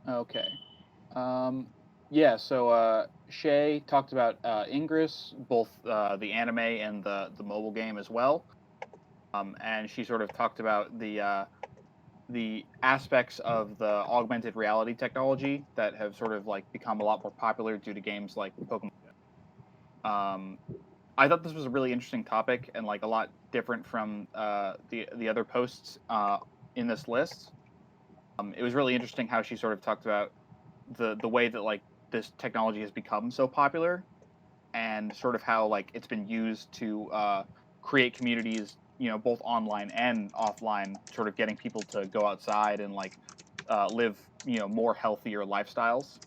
Okay. Yeah, so Shay talked about Ingress, both the anime and the mobile game as well. And she sort of talked about the aspects of the augmented reality technology that have sort of like become a lot more popular due to games like Pokemon. Um, I thought this was a really interesting topic and like a lot different from the other posts in this list. It was really interesting how she sort of talked about the way that like this technology has become so popular and sort of how like it's been used to create communities, both online and offline, sort of getting people to go outside and like live, more healthier lifestyles.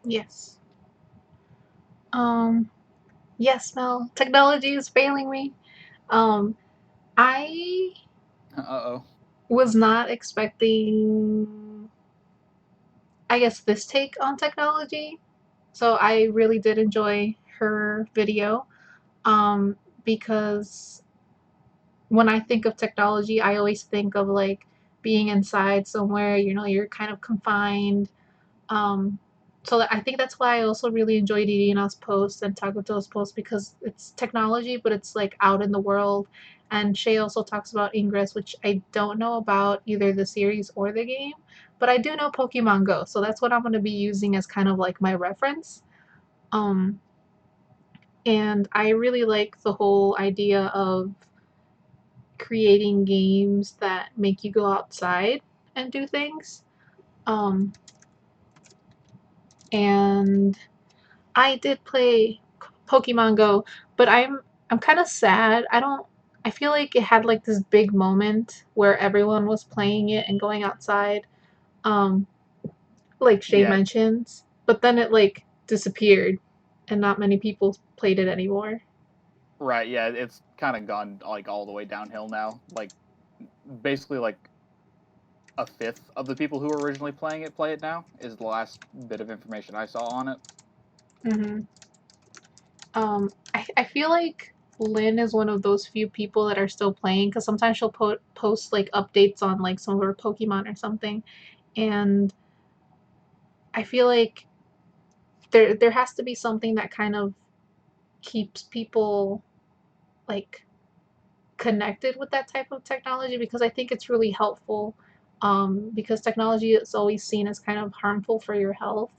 Yes. Um, yes, Mel. Technology is failing me. Um, I Uh-oh. was not expecting, I guess, this take on technology. So I really did enjoy her video um, because when I think of technology, I always think of like being inside somewhere, you're kind of confined. Um, so I think that's why I also really enjoyed Irina's post and Takuto's post because it's technology, but it's like out in the world. And Shay also talks about Ingress, which I don't know about either the series or the game, but I do know Pokemon Go. So that's what I'm going to be using as kind of like my reference. Um, and I really like the whole idea of creating games that make you go outside and do things. Um, and I did play Pokemon Go, but I'm kind of sad. I feel like it had like this big moment where everyone was playing it and going outside, um, like Shay Yeah, mentions, but then it like disappeared and not many people played it anymore. right. Yeah, it's kind of gone like all the way downhill now. Like basically like a fifth of the people who were originally playing it play it now is the last bit of information I saw on it. hmm I feel like Lynn is one of those few people that are still playing because sometimes she'll post like updates on like some of her Pokemon or something, and I feel like there has to be something that kind of keeps people like connected with that type of technology because I think it's really helpful. Because technology is always seen as kind of harmful for your health.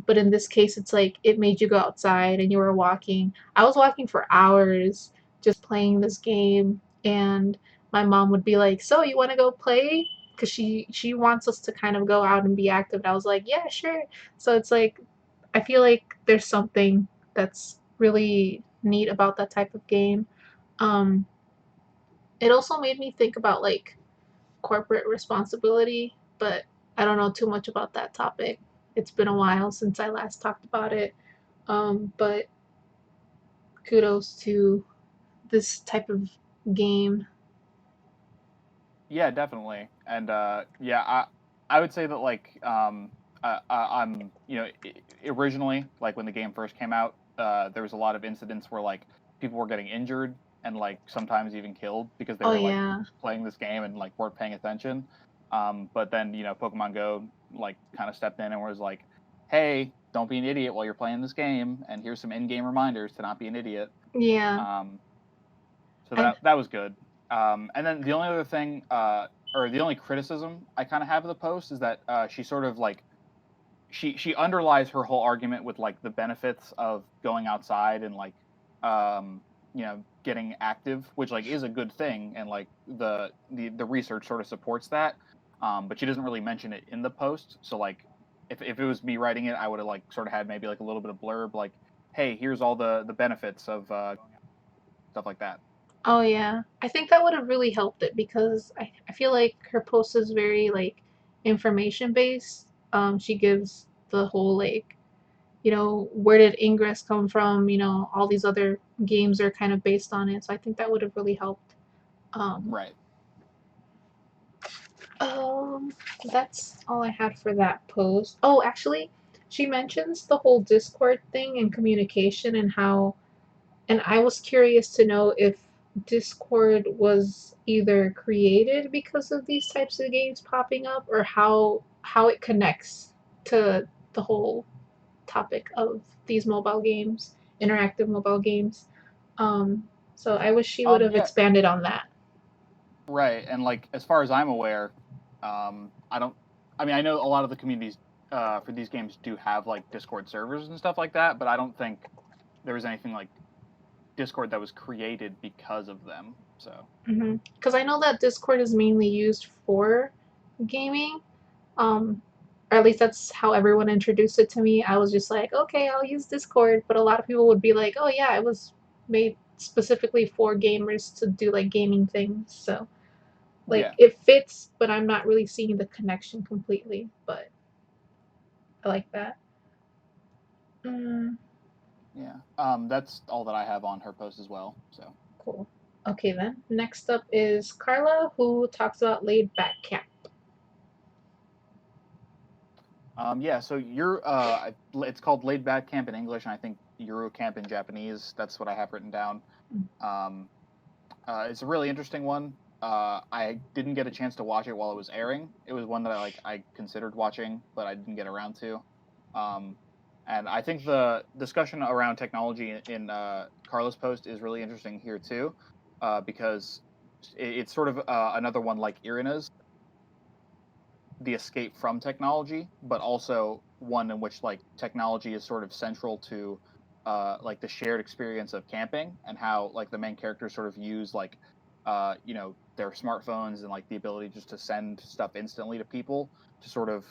But in this case, it's like it made you go outside and you were walking. I was walking for hours just playing this game, and my mom would be like, "So you want to go play?" Because she wants us to kind of go out and be active. And I was like, "Yeah, sure." So it's like I feel like there's something that's really neat about that type of game. Um, it also made me think about like corporate responsibility, but I don't know too much about that topic. It's been a while since I last talked about it. But kudos to this type of game. Yeah, definitely. And yeah, I would say that like I'm originally like when the game first came out, there was a lot of incidents where like people were getting injured and like sometimes even killed because they Oh were like yeah, playing this game and like weren't paying attention. But then Pokemon Go like kind of stepped in and was like, hey, don't be an idiot while you're playing this game, and here's some in-game reminders to not be an idiot. yeah. Um, so I that was good. And then the only other thing, or the only criticism I kind of have of the post is that she sort of like she underlies her whole argument with like the benefits of going outside and like getting active, which like is a good thing, and like the research sort of supports that. But she doesn't really mention it in the post. So like if it was me writing it, I would have like sort of had maybe like a little bit of blurb like, hey, here's all the benefits of stuff like that. oh yeah. I think that would have really helped it because I feel like her post is very like information based. She gives the whole like where did Ingress come from? All these other games are kind of based on it. So I think that would have really helped. Um, Right. um, that's all I had for that post. Oh, actually, she mentions the whole Discord thing and communication and how, and I was curious to know if Discord was either created because of these types of games popping up, or how it connects to the whole topic of these mobile games, interactive mobile games. Um, so I wish she would have Yeah, expanded on that. right. And like as far as I'm aware, I don't. I mean, I know a lot of the communities for these games do have like Discord servers and stuff like that, but I don't think there was anything like Discord that was created because of them. So Because I know that Discord is mainly used for gaming, um, or at least that's how everyone introduced it to me. I was just like, okay, I'll use Discord, but a lot of people would be like, oh yeah, it was made specifically for gamers to do like gaming things. So like yeah, it fits, but I'm not really seeing the connection completely. But I like that. Mm, yeah. That's all that I have on her post as well. So cool. Okay then. Next up is Carla, who talks about laid back camp. yeah. So you're it's called Laid Back Camp in English, and I think Euro Camp in Japanese. That's what I have written down. Um, it's a really interesting one. I didn't get a chance to watch it while it was airing. It was one that I considered watching, but I didn't get around to. Um, and I think the discussion around technology in Carla's post is really interesting here too, because it's sort of another one like Irina's, the escape from technology, but also one in which like technology is sort of central to like the shared experience of camping, and how like the main characters sort of use like their smartphones and like the ability just to send stuff instantly to people to sort of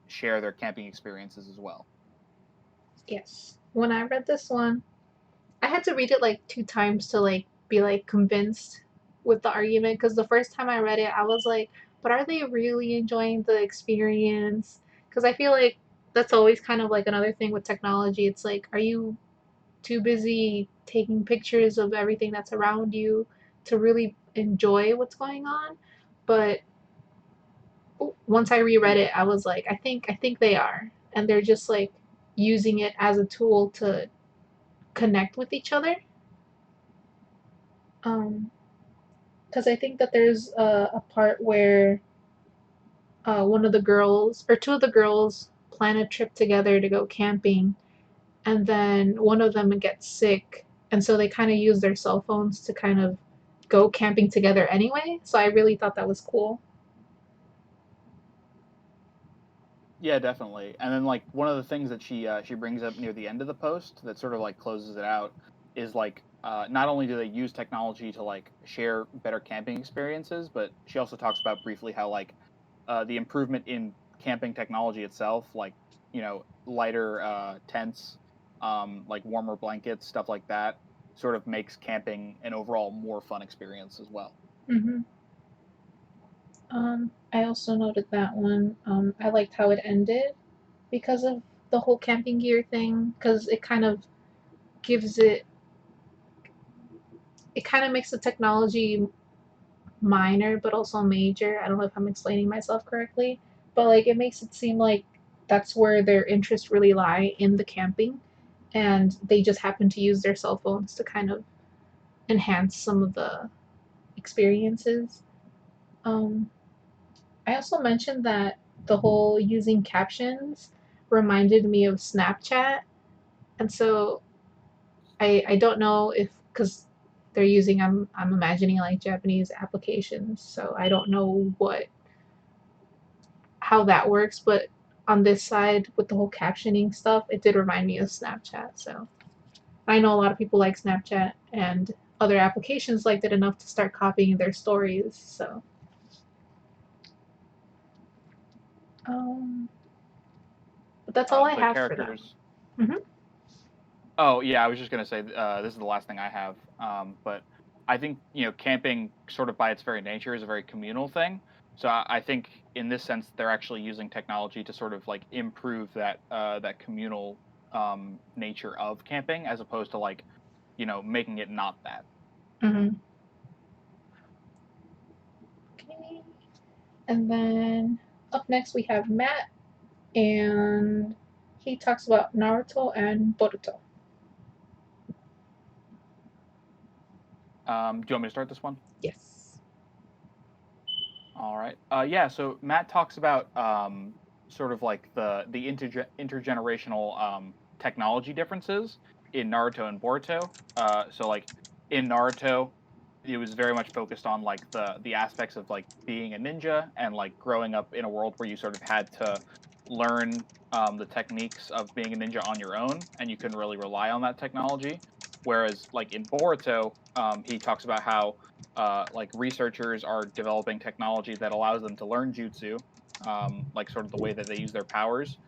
share their camping experiences as well. Yes. When I read this one, I had to read it like two times to like be like convinced with the argument, because the first time I read it, I was like, but are they really enjoying the experience? Because I feel like that's always kind of like another thing with technology. It's like, are you too busy taking pictures of everything that's around you to really enjoy what's going on? But once I reread it, I was like, I think they are, and they're just like using it as a tool to connect with each other. Um, because I think that there's a part where one of the girls or two of the girls plan a trip together to go camping, and then one of them gets sick, and so they kind of use their cell phones to kind of go camping together anyway. So I really thought that was cool. Yeah, definitely. And then like one of the things that she brings up near the end of the post that sort of like closes it out is like not only do they use technology to like share better camping experiences, but she also talks about briefly how like the improvement in camping technology itself, like lighter tents, like warmer blankets, stuff like that, sort of makes camping an overall more fun experience as well. hmm I also noted that one. I liked how it ended because of the whole camping gear thing, because it kind of gives it kind of makes the technology minor but also major. I don't know if I'm explaining myself correctly, but like it makes it seem like that's where their interests really lie, in the camping, and they just happen to use their cell phones to kind of enhance some of the experiences. Um, I also mentioned that the whole using captions reminded me of Snapchat, and so I don't know if, because they're using, I'm imagining like Japanese applications, so I don't know what how that works, but on this side with the whole captioning stuff, it did remind me of Snapchat. So I know a lot of people like Snapchat, and other applications liked it enough to start copying their stories. So um, but that's all I The have for that characters. one. Oh yeah, I was just gonna say this is the last thing I have. But I think camping, sort of by its very nature, is a very communal thing. So I think in this sense, they're actually using technology to sort of like improve that communal nature of camping, as opposed to like making it not that. Mm-hmm. Okay, and then up next we have Matt, and he talks about Naruto and Boruto. Do you want me to start this one? Yes. All right. Yeah. So Matt talks about sort of like the intergenerational technology differences in Naruto and Boruto. So like in Naruto, it was very much focused on like the aspects of like being a ninja and like growing up in a world where you sort of had to learn the techniques of being a ninja on your own, and you couldn't really rely on that technology. Whereas like in Boruto, he talks about how like researchers are developing technology that allows them to learn jutsu, like sort of the way that they use their powers,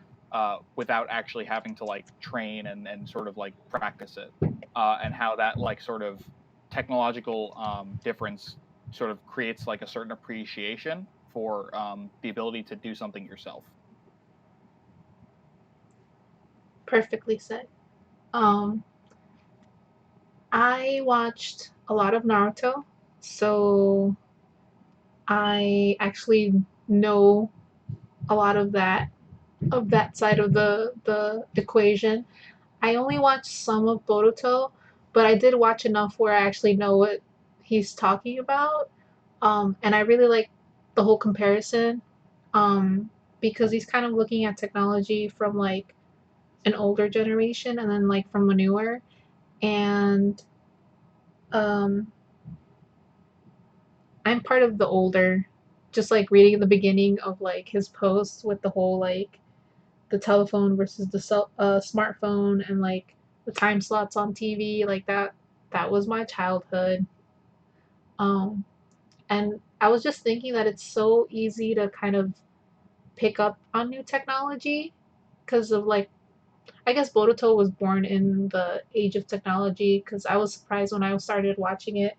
without actually having to like train and sort of like practice it, and how that like sort of technological difference sort of creates like a certain appreciation for the ability to do something yourself. Perfectly said. Um, I watched a lot of Naruto, so I actually know a lot of that side of the equation. I only watched some of Boruto, but I did watch enough where I actually know what he's talking about. And I really like the whole comparison, um, because he's kind of looking at technology from like an older generation and then like from a newer. And um, I'm part of the older, just like reading the beginning of like his posts with the whole like the telephone versus the smartphone and like the time slots on TV, like that was my childhood. Um, and I was just thinking that it's so easy to kind of pick up on new technology because of like I guess Boruto was born in the age of technology because I was surprised when I started watching it,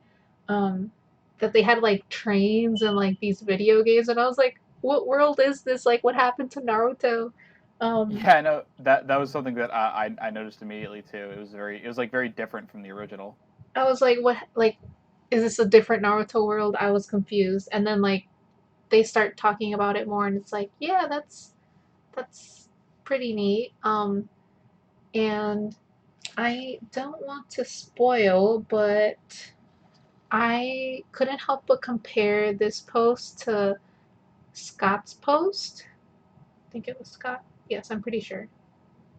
um, that they had like trains and like these video games, and I was like, "What world is this? Like, what happened to Naruto?" Um, Yeah, I know that was something that I noticed immediately too. It was like very different from the original. I was like, "What? Like, is this a different Naruto world?" I was confused, and then like they start talking about it more, and it's like, yeah, that's pretty neat. And I don't want to spoil, but I couldn't help but compare this post to Scott's post. I think it was Scott. Yes, I'm pretty sure.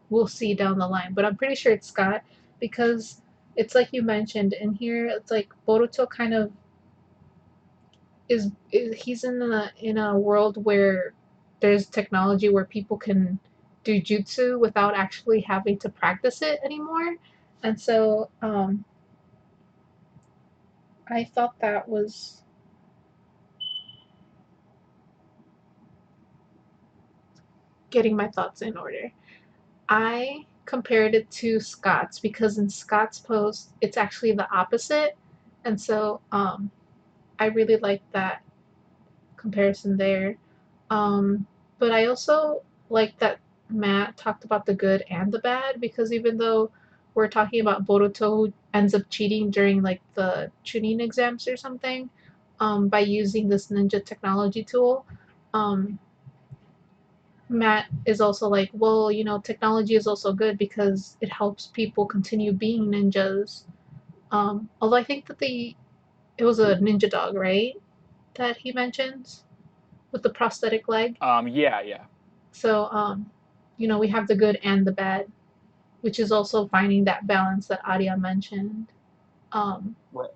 We'll see down the line, but I'm pretty sure it's Scott because it's like you mentioned in here. It's like Boruto kind of is he's in a world where there's technology where people can do jutsu without actually having to practice it anymore, and so I thought that was getting my thoughts in order. I compared it to Scott's because in Scott's post, it's actually the opposite. And so I really like that comparison there. Um, but I also like that Matt talked about the good and the bad because even though we're talking about Boruto who ends up cheating during like the Chunin exams or something, by using this ninja technology tool, um, Matt is also like, well, you know, technology is also good because it helps people continue being ninjas. Although I think that it was a ninja dog, right? That he mentions with the prosthetic leg. Yeah, yeah. So, you know, we have the good and the bad, which is also finding that balance that Arya mentioned. Um, Right.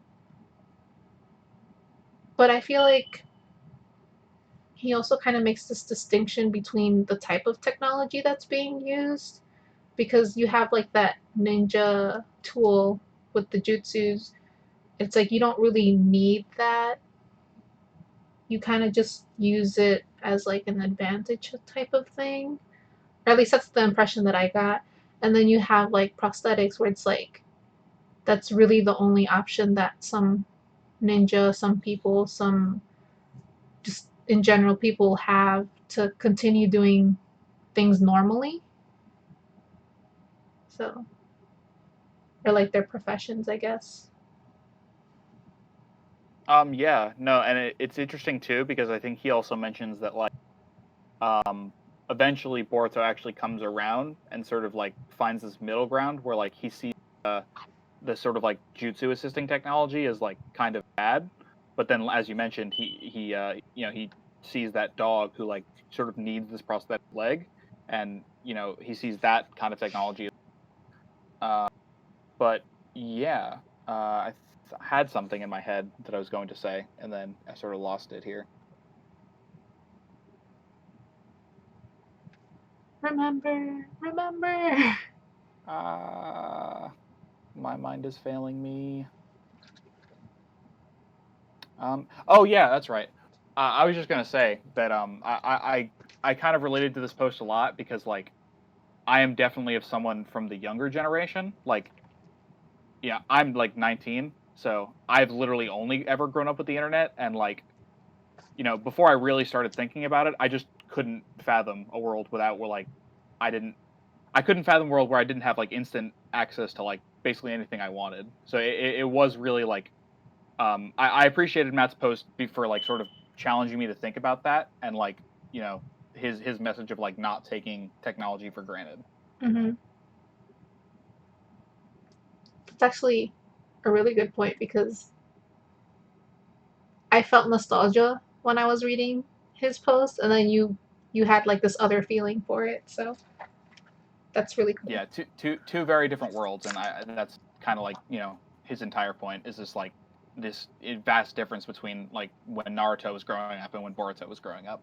but I feel like he also kind of makes this distinction between the type of technology that's being used because you have like that ninja tool with the jutsus. It's like you don't really need that. You kind of just use it as like an advantage type of thing. Or at least that's the impression that I got. And then you have like prosthetics where it's like that's really the only option that some ninja, some people, some just in general people have to continue doing things normally. So, or like their professions, I guess. Yeah, no, and it's interesting too because I think he also mentions that like um eventually Boruto actually comes around and sort of like finds this middle ground where like he sees the sort of like jutsu assisting technology is like kind of bad, but then as you mentioned, he sees that dog who like sort of needs this prosthetic leg, and he sees that kind of technology. Uh, but yeah, had something in my head that I was going to say, and then I sort of lost it here. Remember. My mind is failing me. Oh yeah, that's right. I was just gonna say that I kind of related to this post a lot because like I am definitely of someone from the younger generation. Like, yeah, I'm like 19, so I've literally only ever grown up with the internet, and like, before I really started thinking about it, I just couldn't fathom a world without where like I didn't I couldn't fathom a world where I didn't have like instant access to like basically anything I wanted. So it was really like I appreciated Matt's post for like sort of challenging me to think about that and like you know his message of like not taking technology for granted. Mm-hmm. It's actually a really good point because I felt nostalgia when I was reading his post, and then you had like this other feeling for it. So that's really cool. Yeah, two very different worlds, and that's kind of like his entire point is this like this vast difference between like when Naruto was growing up and when Boruto was growing up.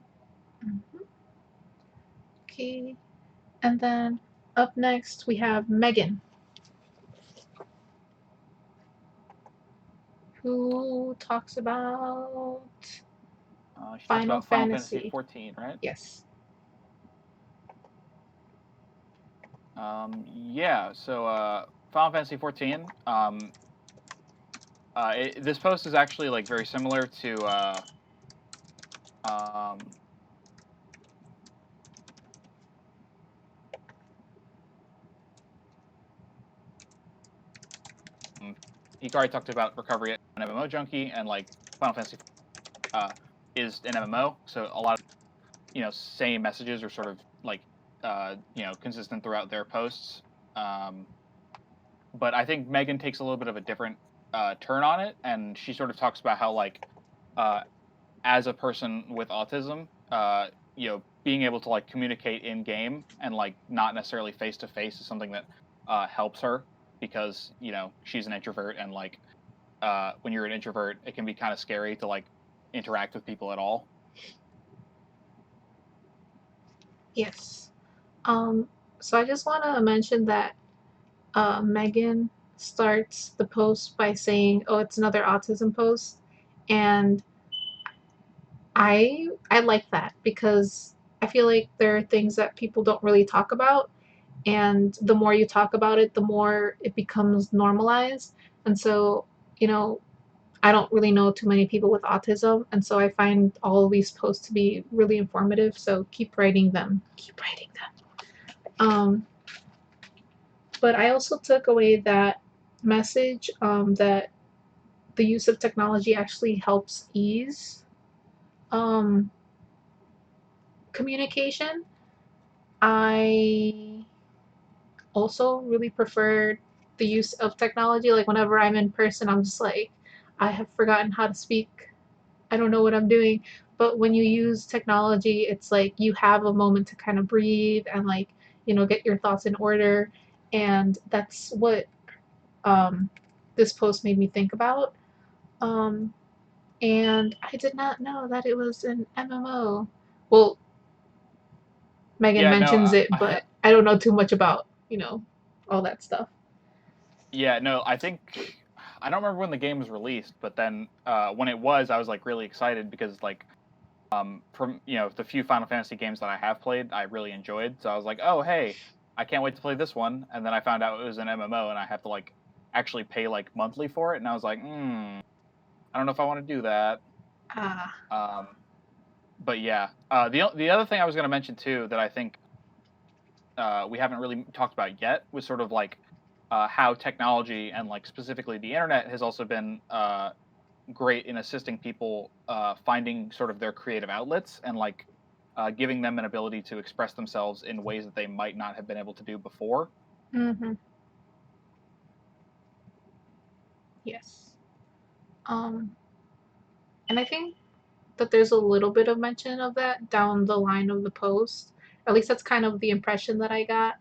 Mm-hmm. Okay, and then up next we have Megan, who talks about She talks Final about Final Fantasy Fantasy. 14, right? Yes. Yeah. So Final Fantasy 14. This post is actually like very similar to um, Hikari talked about recovery at an MMO junkie, and like Final Fantasy uh, is an MMO, so a lot of same messages are sort of like consistent throughout their posts. Um, but I think Megan takes a little bit of a different turn on it, and she sort of talks about how like uh, as a person with autism, being able to like communicate in game and like not necessarily face to face is something that helps her because she's an introvert, and like when you're an introvert, it can be kind of scary to like interact with people at all. Yes. Um, so I just want to mention that Megan starts the post by saying, "Oh, it's another autism post," and I like that because I feel like there are things that people don't really talk about, and the more you talk about it, the more it becomes normalized. And so, you know, I don't really know too many people with autism, and so I find all of these posts to be really informative. So keep writing them. Keep writing them. But I also took away that message that the use of technology actually helps ease um, communication. I also really prefer the use of technology. Like whenever I'm in person, I'm just like, I have forgotten how to speak. I don't know what I'm doing. But when you use technology, it's like you have a moment to kind of breathe and like, get your thoughts in order. And that's what um, this post made me think about. Um, and I did not know that it was an MMO. Well, Megan Yeah, no, mentions it, but I don't know too much about, all that stuff. yeah, no, I think I don't remember when the game was released, but then when it was, I was like really excited because like from the few Final Fantasy games that I have played, I really enjoyed. So I was like, oh hey, I can't wait to play this one. And then I found out it was an MMO, and I have to like actually pay like monthly for it, and I was like, I don't know if I want to do that. Ah, Um, but yeah, the other thing I was going to mention too that I think we haven't really talked about yet was sort of like how technology and like specifically the internet has also been great in assisting people finding sort of their creative outlets and like giving them an ability to express themselves in ways that they might not have been able to do before. mm-hmm. Yes. Um, and I think that there's a little bit of mention of that down the line of the post. At least that's kind of the impression that I got.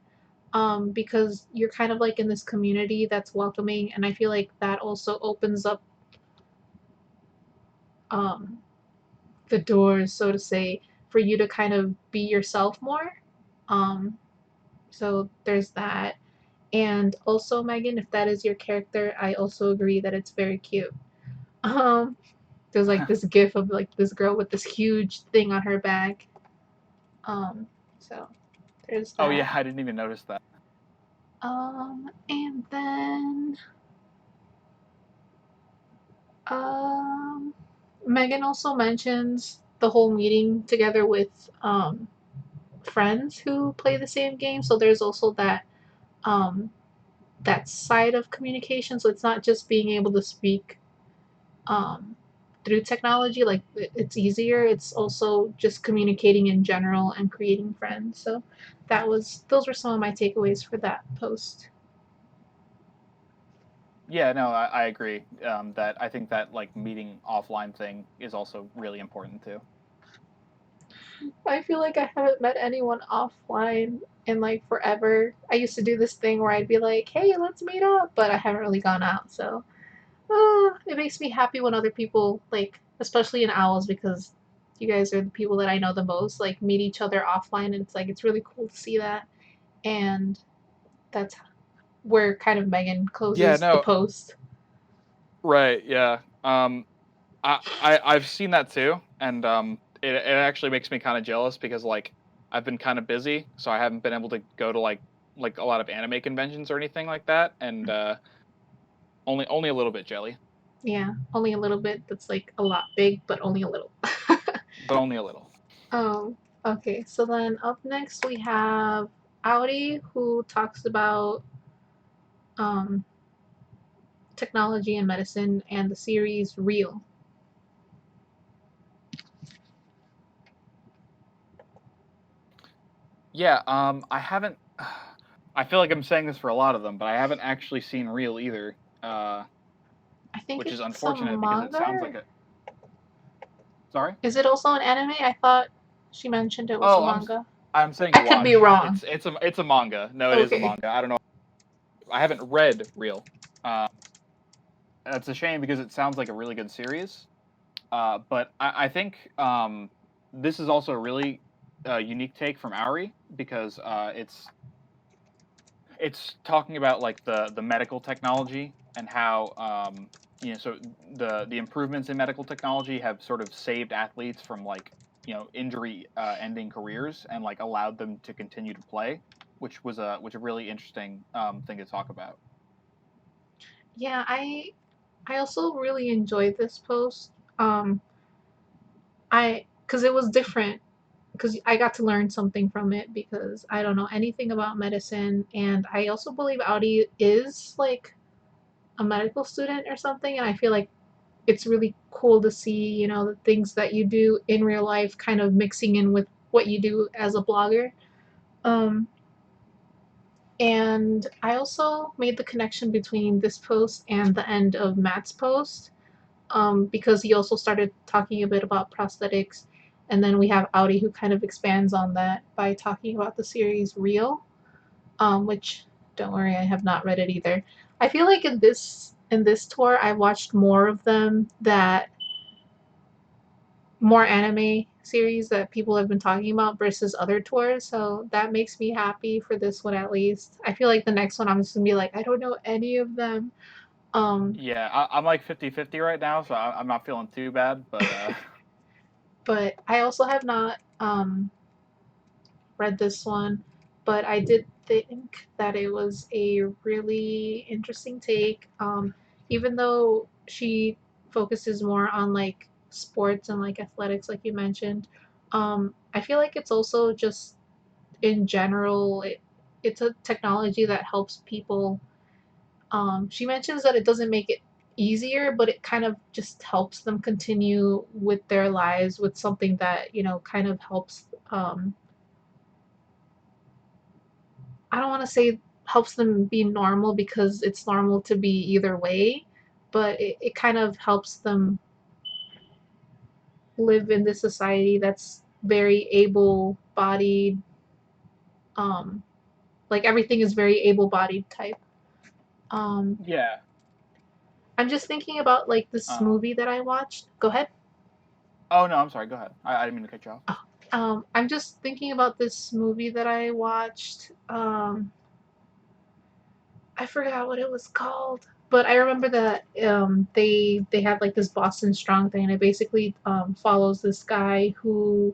Because you're kind of like in this community that's welcoming, and I feel like that also opens up um, the doors, so to say, for you to kind of be yourself more. Um, so there's that. And also, Megan, if that is your character, I also agree that it's very cute. Um, there's like this gif of like this girl with this huge thing on her back. Um, so there's Oh yeah, that. I didn't even notice that. And then um, Megan also mentions the whole meeting together with friends who play the same game. So there's also um, that side of communication. So it's not just being able to speak um, through technology, like it's easier. It's also just communicating in general and creating friends. So those were some of my takeaways for that post. Yeah, no, I agree. That I think that like meeting offline thing is also really important too. I feel like I haven't met anyone offline in like forever. I used to do this thing where I'd be like, "Hey, let's meet up," but I haven't really gone out. So, it makes me happy when other people like, especially in owls, because you guys are the people that I know the most. Like, meet each other offline, and it's really cool to see that. And that's where kind of Megan Yeah, closes the no, post. right, yeah. I've seen that too, and it actually makes me kind of jealous because like I've been kind of busy, so I haven't been able to go to like a lot of anime conventions or anything like that, and only a little bit jelly, Yeah, only a little bit. That's like a lot big, but only a little. but only a little. Oh, okay. So then up next we have Audi, who talks about um, technology and medicine and the series Real. Yeah, I haven't. I feel like I'm saying this for a lot of them, but I haven't actually seen Real either. I think Which is it's a unfortunate because it manga. sounds like a. Sorry. Is it also an anime? I thought she mentioned it was a Oh, manga. I'm saying I could be watch. wrong. It's a manga. No, it is a Okay. manga. I don't know. I haven't read Real. Uh, that's a shame because it sounds like a really good series. But I think this is also a really unique take from Auri because it's talking about like the medical technology and how so the improvements in medical technology have sort of saved athletes from like injury ending careers and like allowed them to continue to play, which a really interesting thing to talk about. Yeah, I also really enjoyed this post. Um, I because it was different because I got to learn something from it because I don't know anything about medicine, and I also believe Audi is like a medical student or something, and I feel like it's really cool to see, the things that you do in real life kind of mixing in with what you do as a blogger. Um, and I also made the connection between this post and the end of Matt's post because he also started talking a bit about prosthetics. And then we have Audi who kind of expands on that by talking about the series Real, which don't worry, I have not read it either. I feel like in this tour, I watched more of them that more anime series that people have been talking about versus other tours. So that makes me happy for this one at least. I feel like the next one I'm just gonna be like, I don't know any of them. Um, Yeah, I'm like 50-50 right now, so I'm not feeling too bad, but but I also have not read this one, but I did think that it was a really interesting take. Even though she focuses more on like sports and like athletics, like you mentioned, I feel like it's also just in general, it's a technology that helps people. She mentions that it doesn't make it easier, but it kind of just helps them continue with their lives with something that, kind of helps. I don't want to say helps them be normal because it's normal to be either way, but it kind of helps them live in this society that's very able-bodied. Um, like everything is very able-bodied type. Um, Yeah. I'm just thinking about like this Um, movie that I watched. Go ahead. oh no, I'm sorry. Go ahead. I didn't mean to cut you off. Oh, I'm just thinking about this movie that I watched. I forgot what it was called, but I remember that they had like this Boston Strong thing, and it basically follows this guy who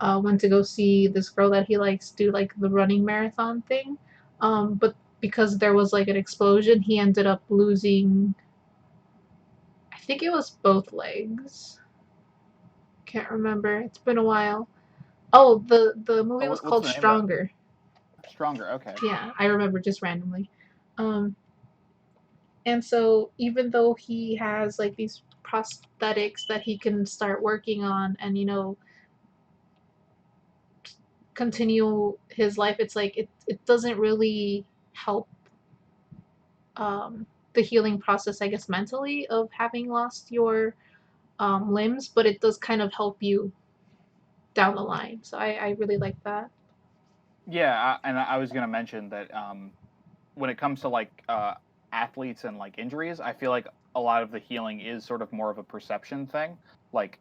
went to go see this girl that he likes do like the running marathon thing, but because there was like an explosion, he ended up losing. I think it was both legs. Can't remember. It's been a while. Oh, the movie was What's called the name of that? Stronger. Stronger. Okay. Yeah, I remember just randomly. Um, and so even though he has like these prosthetics that he can start working on and continue his life, it's like it doesn't really help the healing process, I guess, mentally of having lost your limbs, but it does kind of help you down the line. So I really like that. Yeah, and I was gonna mention that when it comes to like athletes and like injuries, I feel like a lot of the healing is sort of more of a perception thing. Like,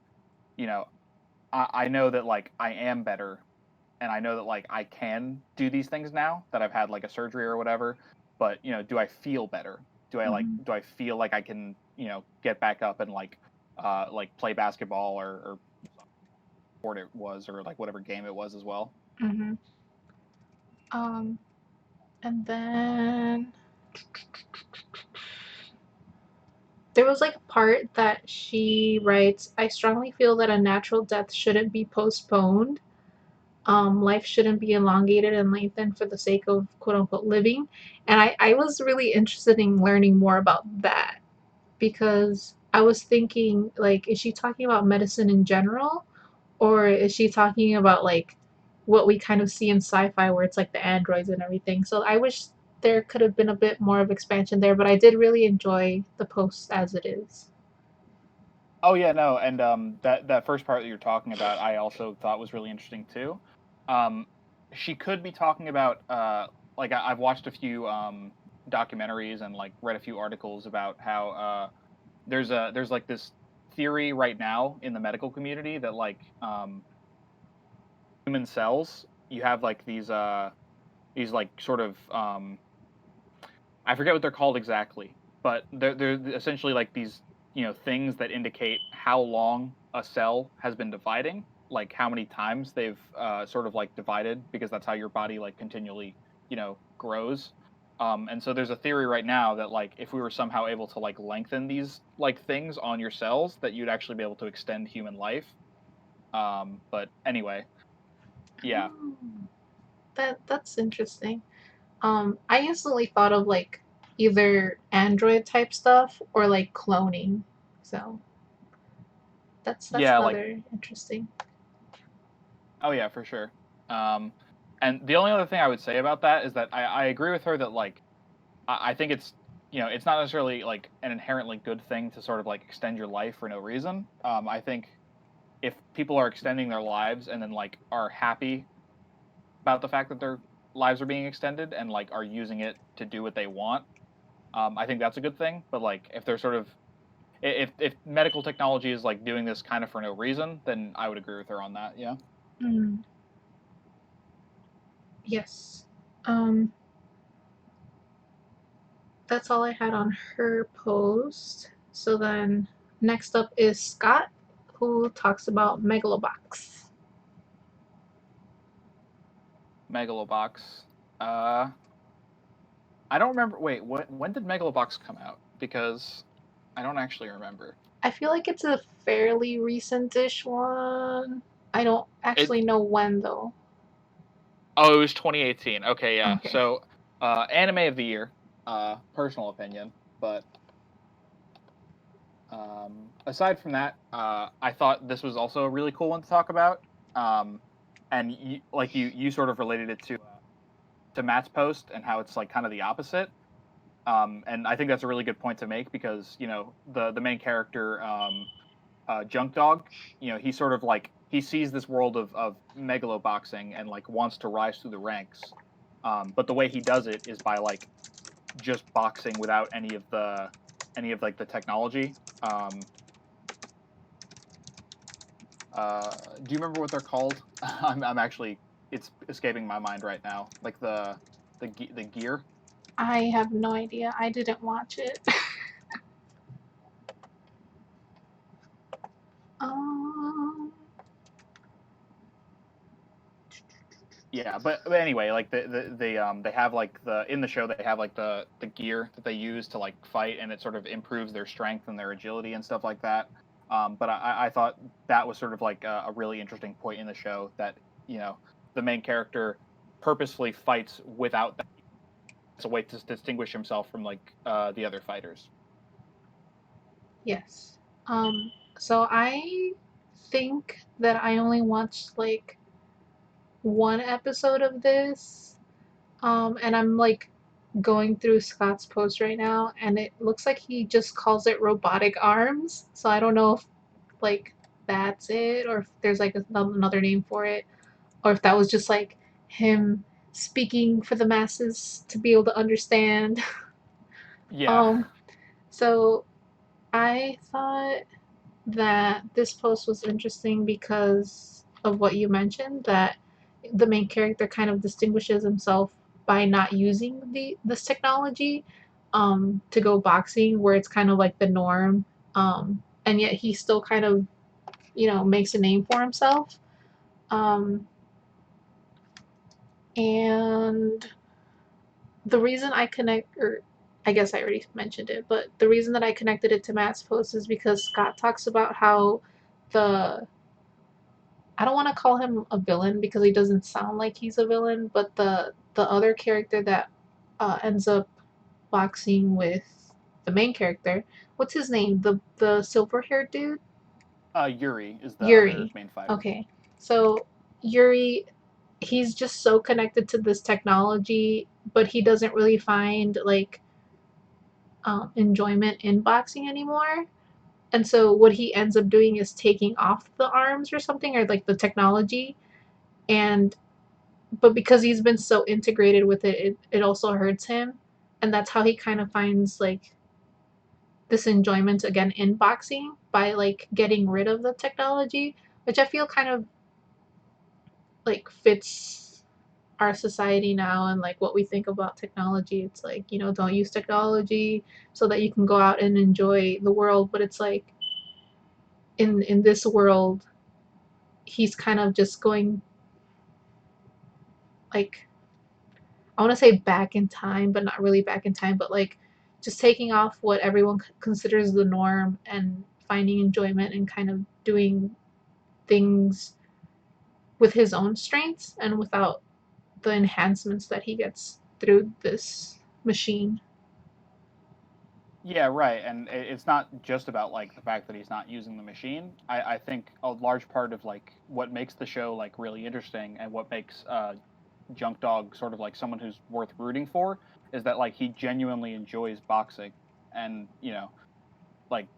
you know, I know that like I am better, and I know that like I can do these things now that I've had like a surgery or whatever. But do I feel better? Mm-hmm. Do I feel like I can get back up and like play basketball or sport it was, or like whatever game it was as well. Mm-hmm. Um, and then there was like a part that she writes, I strongly feel that a natural death shouldn't be postponed. Life shouldn't be elongated and lengthened for the sake of quote unquote living. And I was really interested in learning more about that because I was thinking, like, is she talking about medicine in general? Or is she talking about like what we kind of see in sci-fi where it's like the androids and everything? So I wish there could have been a bit more of expansion there, but I did really enjoy the post as it is. Oh yeah, no, and that first part that you're talking about, I also thought was really interesting too. Um, she could be talking about like I've watched a few documentaries and like read a few articles about how there's like this theory right now in the medical community that like human cells, you have like these like sort of I forget what they're called exactly, but they're essentially like these things that indicate how long a cell has been dividing, like how many times they've sort of like divided, because that's how your body like continually grows. And so there's a theory right now that like if we were somehow able to like lengthen these like things on your cells, that you'd actually be able to extend human life. But anyway, yeah. Oh, that's interesting. I instantly thought of like either android type stuff or like cloning. So that's Yeah, like, another interesting. oh yeah, for sure. Um, and the only other thing I would say about that is that I agree with her that like I think it's it's not necessarily like an inherently good thing to sort of like extend your life for no reason. I think if people are extending their lives and then like are happy about the fact that their lives are being extended and like are using it to do what they want, I think that's a good thing. But like if they're sort of if medical technology is like doing this kind of for no reason, then I would agree with her on that. Yeah. Mm, yes. Um, that's all I had on her post. So then next up is Scott, who talks about Megalobox. Megalobox. Uh, I don't remember. Wait, when did Megalobox come out? Because I don't actually remember. I feel like it's a fairly recent-ish one. I don't It actually know when though. Oh, it was 2018. Okay, yeah. Okay. So, anime of the year, personal opinion. But aside from that, I thought this was also a really cool one to talk about. Um, and you sort of related it to Matt's post and how it's like kind of the opposite. And I think that's a really good point to make because the main character, Junk Dog, he sort of like he sees this world of megalo boxing and like wants to rise through the ranks, but the way he does it is by like just boxing without any of like the technology. Do you remember what they're called? I'm actually it's escaping my mind right now. Like the gear. I have no idea. I didn't watch it. um, Yeah, but anyway, like they have like in the show they have like the gear that they use to like fight, and it sort of improves their strength and their agility and stuff like that. But I thought that was sort of like a really interesting point in the show that you know the main character purposefully fights without that as a way to distinguish himself from like the other fighters. yes. So I think that I only watched like one episode of this. And I'm like going through Scott's post right now, and it looks like he just calls it robotic arms. So I don't know if like that's it, or if there's like another name for it, or if that was just like him speaking for the masses to be able to understand. Yeah, Um, so I thought that this post was interesting because of what you mentioned, that the main character kind of distinguishes himself by not using this technology to go boxing, where it's kind of like the norm, and yet he still kind of makes a name for himself. um, and the reason I connect, or I guess I already mentioned it, but the reason that I connected it to Matt's post is because Scott talks about how the I don't want to call him a villain because he doesn't sound like he's a villain, but the other character that ends up boxing with the main character, what's his name? The silver haired dude, Yuri is the other Yuri. main fighter. Okay, so Yuri, he's just so connected to this technology, but he doesn't really find like enjoyment in boxing anymore. And so what he ends up doing is taking off the arms or something, or like the technology, and but because he's been so integrated with it, it also hurts him. And that's how he kind of finds like this enjoyment again in boxing, by like getting rid of the technology, which I feel kind of like fits our society now and like what we think about technology. It's like, don't use technology so that you can go out and enjoy the world. But it's like in this world, he's kind of just going like, I want to say back in time, but not really back in time, but like just taking off what everyone considers the norm and finding enjoyment and kind of doing things with his own strengths and without the enhancements that he gets through this machine. Yeah, right. And it's not just about like the fact that he's not using the machine. I think a large part of like what makes the show like really interesting and what makes Junk Dog sort of like someone who's worth rooting for is that like he genuinely enjoys boxing, and like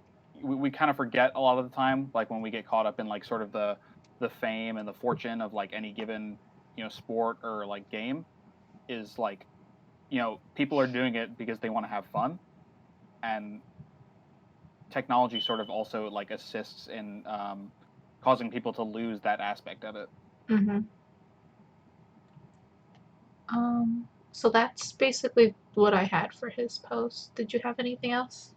we kind of forget a lot of the time, like when we get caught up in like sort of the fame and the fortune of like any given sport or like game, is like people are doing it because they want to have fun, and technology sort of also like assists in causing people to lose that aspect of it. Mm-hmm. So that's basically what I had for his post. Did you have anything else?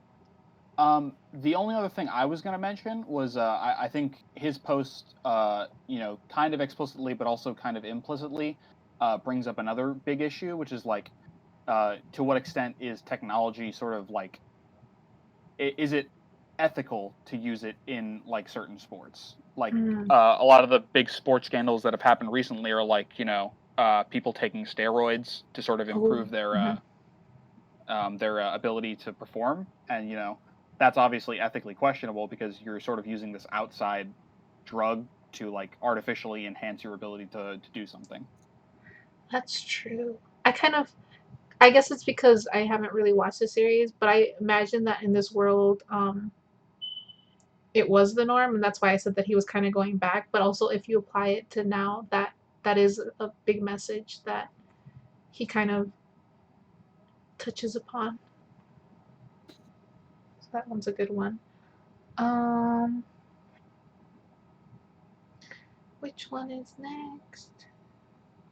The only other thing I was going to mention was I think his post, kind of explicitly but also kind of implicitly, brings up another big issue, which is like, to what extent is technology sort of like, is it ethical to use it in like certain sports? Like Mm, a lot of the big sports scandals that have happened recently are like people taking steroids to sort of oh, improve mm-hmm. their ability to perform, and that's obviously ethically questionable because you're sort of using this outside drug to like artificially enhance your ability to do something. That's true. I kind of I guess it's because I haven't really watched the series, but I imagine that in this world, it was the norm, and that's why I said that he was kind of going back. But also, if you apply it to now, that is a big message that he kind of touches upon. So that one's a good one. Um, which one is next?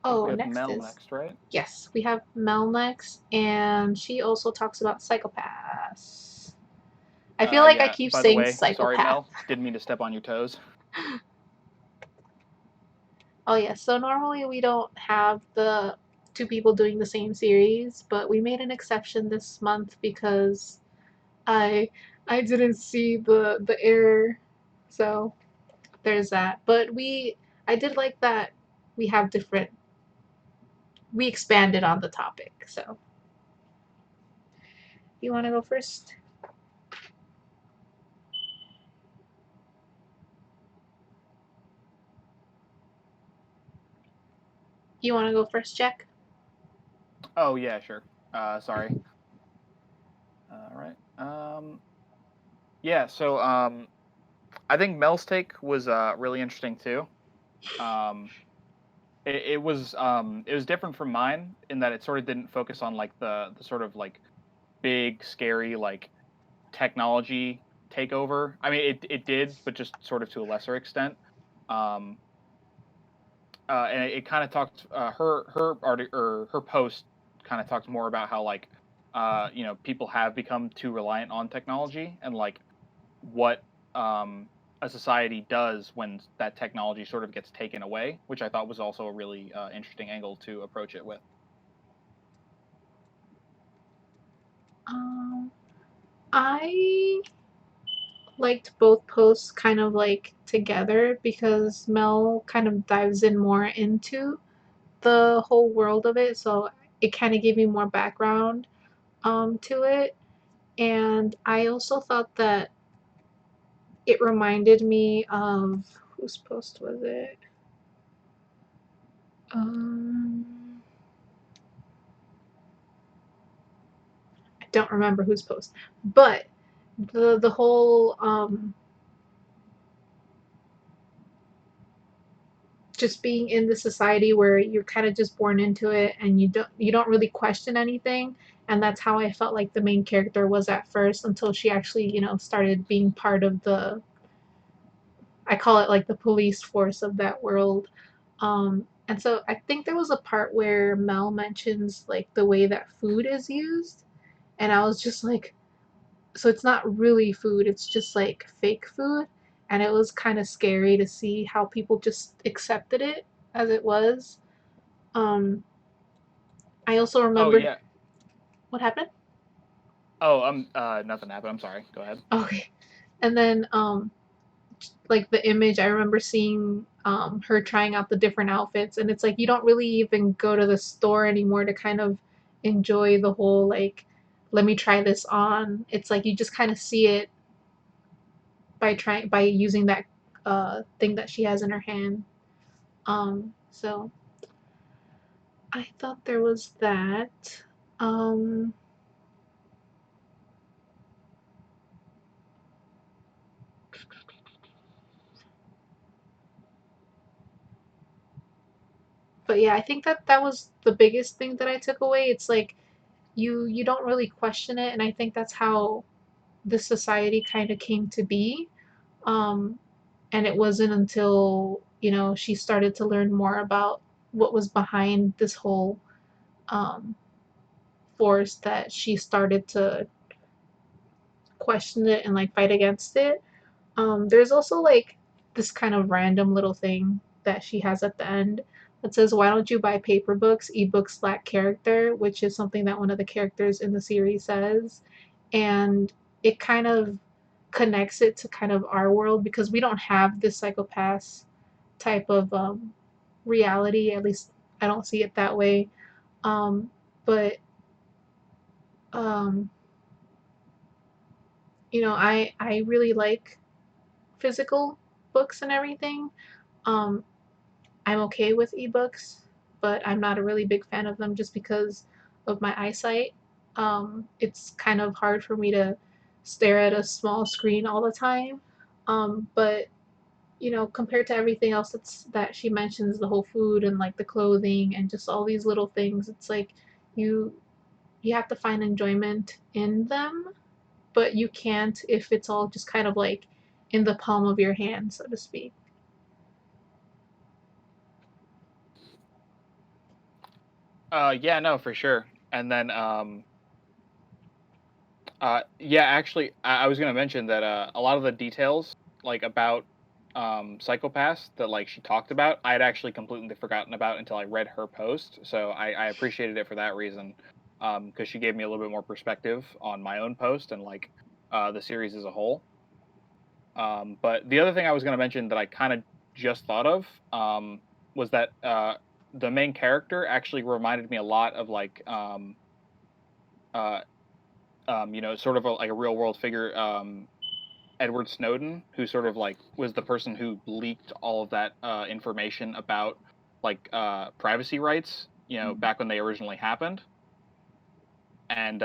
I think Oh, we have next Mel is next, right? yes, we have Mel next, and she also talks about psychopaths. I feel like I Yeah. keep By the saying way, sorry, psychopath. Mel. Didn't mean to step on your toes. Oh yeah, so normally we don't have the two people doing the same series, but we made an exception this month because I I didn't see the error. So there's that. But I did like that we have different we expanded on the topic. So you want to go first? You want to go first, Jack? Oh yeah, sure. Sorry. All right. Yeah. So I think Mel's take was really interesting too. Um, it was different from mine in that it sort of didn't focus on like the sort of like big scary like technology takeover. I mean, it did, but just sort of to a lesser extent. Um, and it kind of talked her post kind of talked more about how like people have become too reliant on technology and like what a society does when that technology sort of gets taken away, which I thought was also a really interesting angle to approach it with. Um, I liked both posts kind of like together because Mel kind of dives in more into the whole world of it, so it kind of gave me more background to it. And I also thought that it reminded me of whose post was it? Um, I don't remember whose post, but the whole just being in the society where you're kind of just born into it and you don't really question anything, and that's how I felt like the main character was at first until she actually started being part of the, I call it like the police force of that world. And so I think there was a part where Mel mentions like the way that food is used, and I was just like, so it's not really food, it's just like fake food. And it was kind of scary to see how people just accepted it as it was. Um, I also Oh remember yeah. what happened. Oh, nothing happened. I'm sorry. Go ahead. Okay, and then like the image, I remember seeing her trying out the different outfits, and it's like you don't really even go to the store anymore to kind of enjoy the whole like, let me try this on. It's like you just kind of see it by using that thing that she has in her hand. So I thought there was that. Um, but yeah, I think that was the biggest thing that I took away. It's like you don't really question it, and I think that's how this society kind of came to be. Um, and it wasn't until she started to learn more about what was behind this whole um, force that she started to question it and like fight against it. There's also like this kind of random little thing that she has at the end that says, "Why don't you buy paper books? Ebooks lack character," which is something that one of the characters in the series says. And it kind of connects it to kind of our world because we don't have this psychopath type of reality. At least I don't see it that way. But um, I really like physical books and everything. Um, I'm okay with ebooks, but I'm not a really big fan of them just because of my eyesight. It's kind of hard for me to stare at a small screen all the time. But compared to everything else that she mentions, the whole food and like the clothing and just all these little things, it's like you you have to find enjoyment in them, but you can't if it's all just kind of like in the palm of your hand, so to speak. Yeah, no, for sure. And then yeah, actually, I was gonna mention that a lot of the details like about psychopaths that like she talked about, I had actually completely forgotten about until I read her post. So I appreciated it for that reason, because she gave me a little bit more perspective on my own post and like the series as a whole. But the other thing I was gonna mention that I kind of just thought of was that the main character actually reminded me a lot of like uh, sort of like a real world figure, Edward Snowden, who sort of like was the person who leaked all of that information about like privacy rights, back when they originally happened. And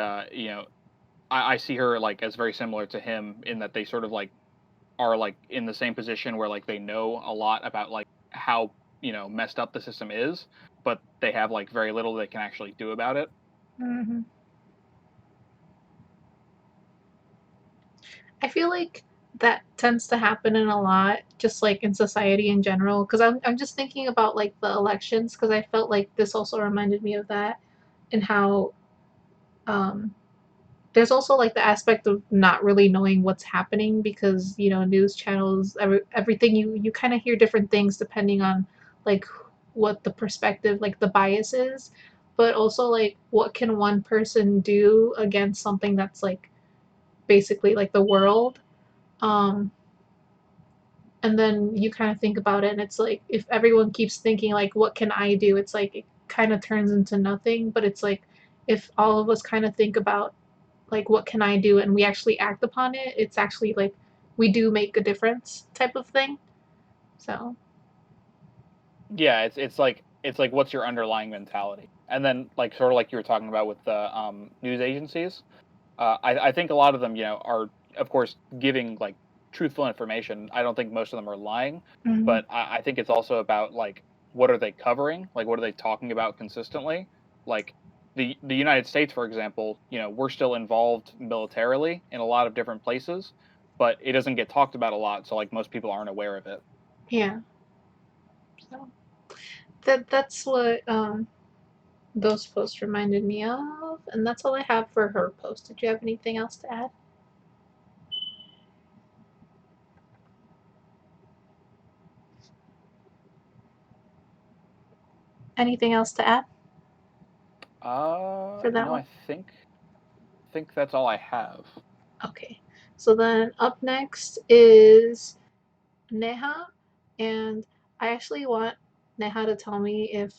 I see her like as very similar to him in that they sort of like are like in the same position where like they know a lot about like how messed up the system is, but they have like very little they can actually do about it. Mm-hmm. I feel like that tends to happen in a lot, just like in society in general. Because I'm just thinking about like the elections, because I felt like this also reminded me of that, and how um, there's also like the aspect of not really knowing what's happening because news channels, everything you kind of hear different things depending on like what the perspective, like the bias is, but also like what can one person do against something that's like basically like the world. Um, and then you kind of think about it and it's like if everyone keeps thinking like what can I do, it's like it kind of turns into nothing. But it's like if all of us kind of think about like what can I do and we actually act upon it, it's actually like we do make a difference type of thing. So Yeah, it's like what's your underlying mentality, and then like sort of like you were talking about with the news agencies. I think a lot of them, are of course giving like truthful information. I don't think most of them are lying, mhm. but I think it's also about like what are they covering, like what are they talking about consistently. Like the United States, for example, we're still involved militarily in a lot of different places, but it doesn't get talked about a lot, so like most people aren't aware of it. Yeah, so that's what those posts reminded me of, and that's all I have for her post. Did you have anything else to add? Anything else to add for that No, one? I think that's all I have. Okay, so then up next is Neha, and I actually want Neha to tell me if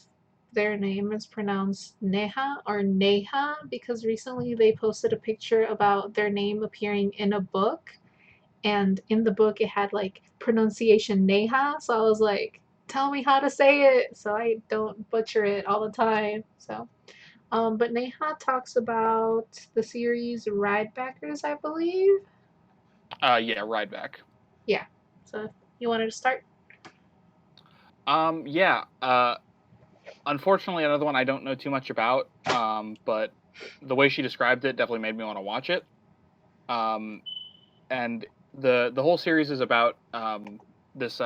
their name is pronounced Neha or Neha because recently they posted a picture about their name appearing in a book, and in the book it had like pronunciation Neha, so I was like, tell me how to say it so I don't butcher it all the time. So, but Neha talks about the series Ride Backers, I believe. Yeah, ride back. Yeah. So, you wanted to start? Yeah. Unfortunately, another one I don't know too much about. But the way she described it definitely made me want to watch it. Um, and the whole series is about this.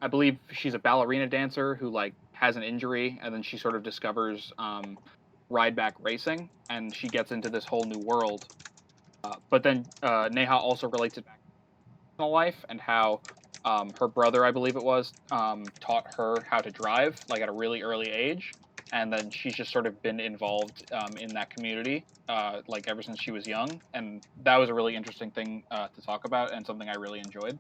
I believe she's a ballerina dancer who like has an injury, and then she sort of discovers ride back racing, and she gets into this whole new world. But then Neha also relates it back to personal life and how her brother, I believe it was, taught her how to drive like at a really early age, and then she's just sort of been involved in that community like ever since she was young, and that was a really interesting thing to talk about and something I really enjoyed.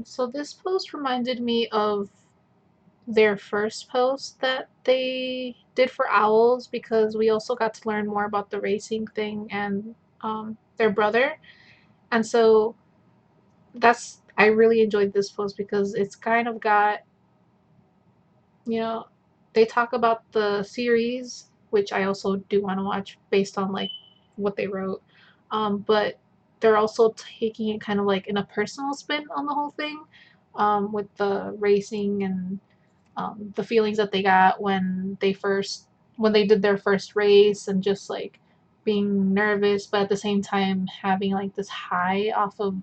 So this post reminded me of their first post that they did for Owls because we also got to learn more about the racing thing and their brother. And so I really enjoyed this post because it's kind of got, you know, they talk about the series, which I also do want to watch based on like what they wrote. But they're also taking it kind of like in a personal spin on the whole thing, with the racing and the feelings that they got when they did their first race and just like being nervous, but at the same time having like this high off of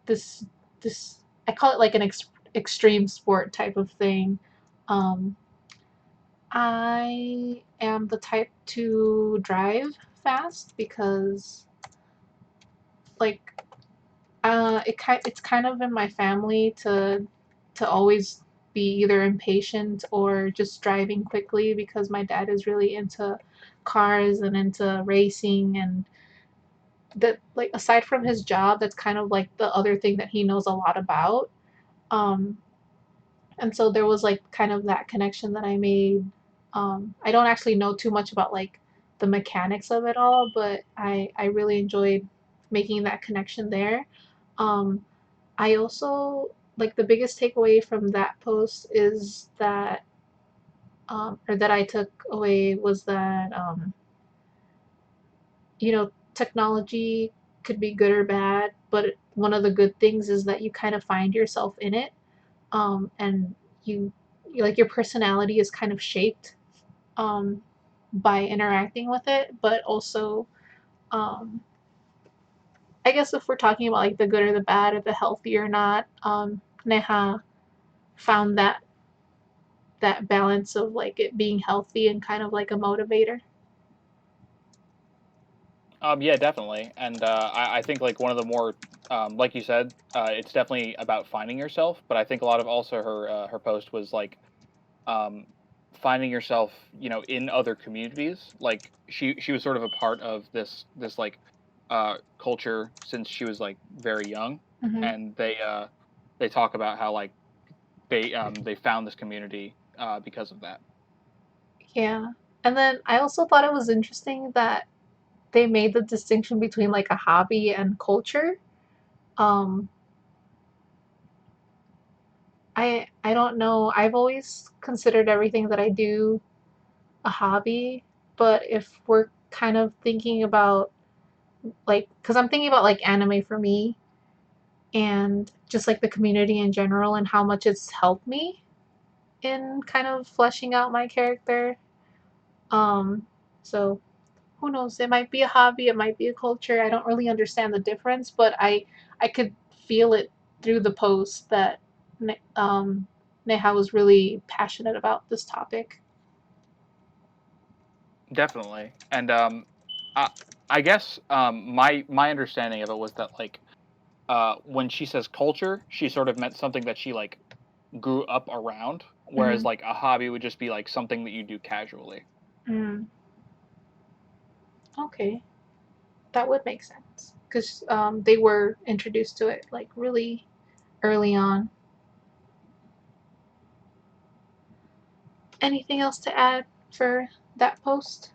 this this I call it like an extreme sport type of thing. Um, I am the type to drive fast because like it's kind of in my family to always be either impatient or just driving quickly because my dad is really into cars and into racing, and that like aside from his job, that's kind of like the other thing that he knows a lot about. Um, and so there was like kind of that connection that I made. I don't actually know too much about like the mechanics of it all, but I really enjoyed making that connection there. Um, I also like the biggest takeaway from that post is that or that I took away was that technology could be good or bad, but one of the good things is that you kind of find yourself in it, and like your personality is kind of shaped um, by interacting with it, but also um, I guess if we're talking about like the good or the bad or the healthy or not, Neha found that balance of like it being healthy and kind of like a motivator. Yeah, definitely. And I think like one of the more, like you said, it's definitely about finding yourself. But I think a lot of also her post was like um, finding yourself, in other communities. Like she was sort of a part of this like culture since she was like very young, Hmm. and they talk about how like they found this community because of that. Yeah. And then I also thought it was interesting that they made the distinction between like a hobby and culture. Um, I don't know. I've always considered everything that I do a hobby, but if we're kind of thinking about like, because I'm thinking about like anime for me and just like the community in general and how much it's helped me in kind of fleshing out my character. Um, so who knows? It might be a hobby, it might be a culture. I don't really understand the difference, but I could feel it through the post that Neha was really passionate about this topic. Definitely. And I I guess my understanding of it was that like when she says culture, she sort of meant something that she like grew up around, whereas Mm-hmm. like a hobby would just be like something that you do casually. Mm, okay, that would make sense because they were introduced to it like really early on. Anything else to add for that post?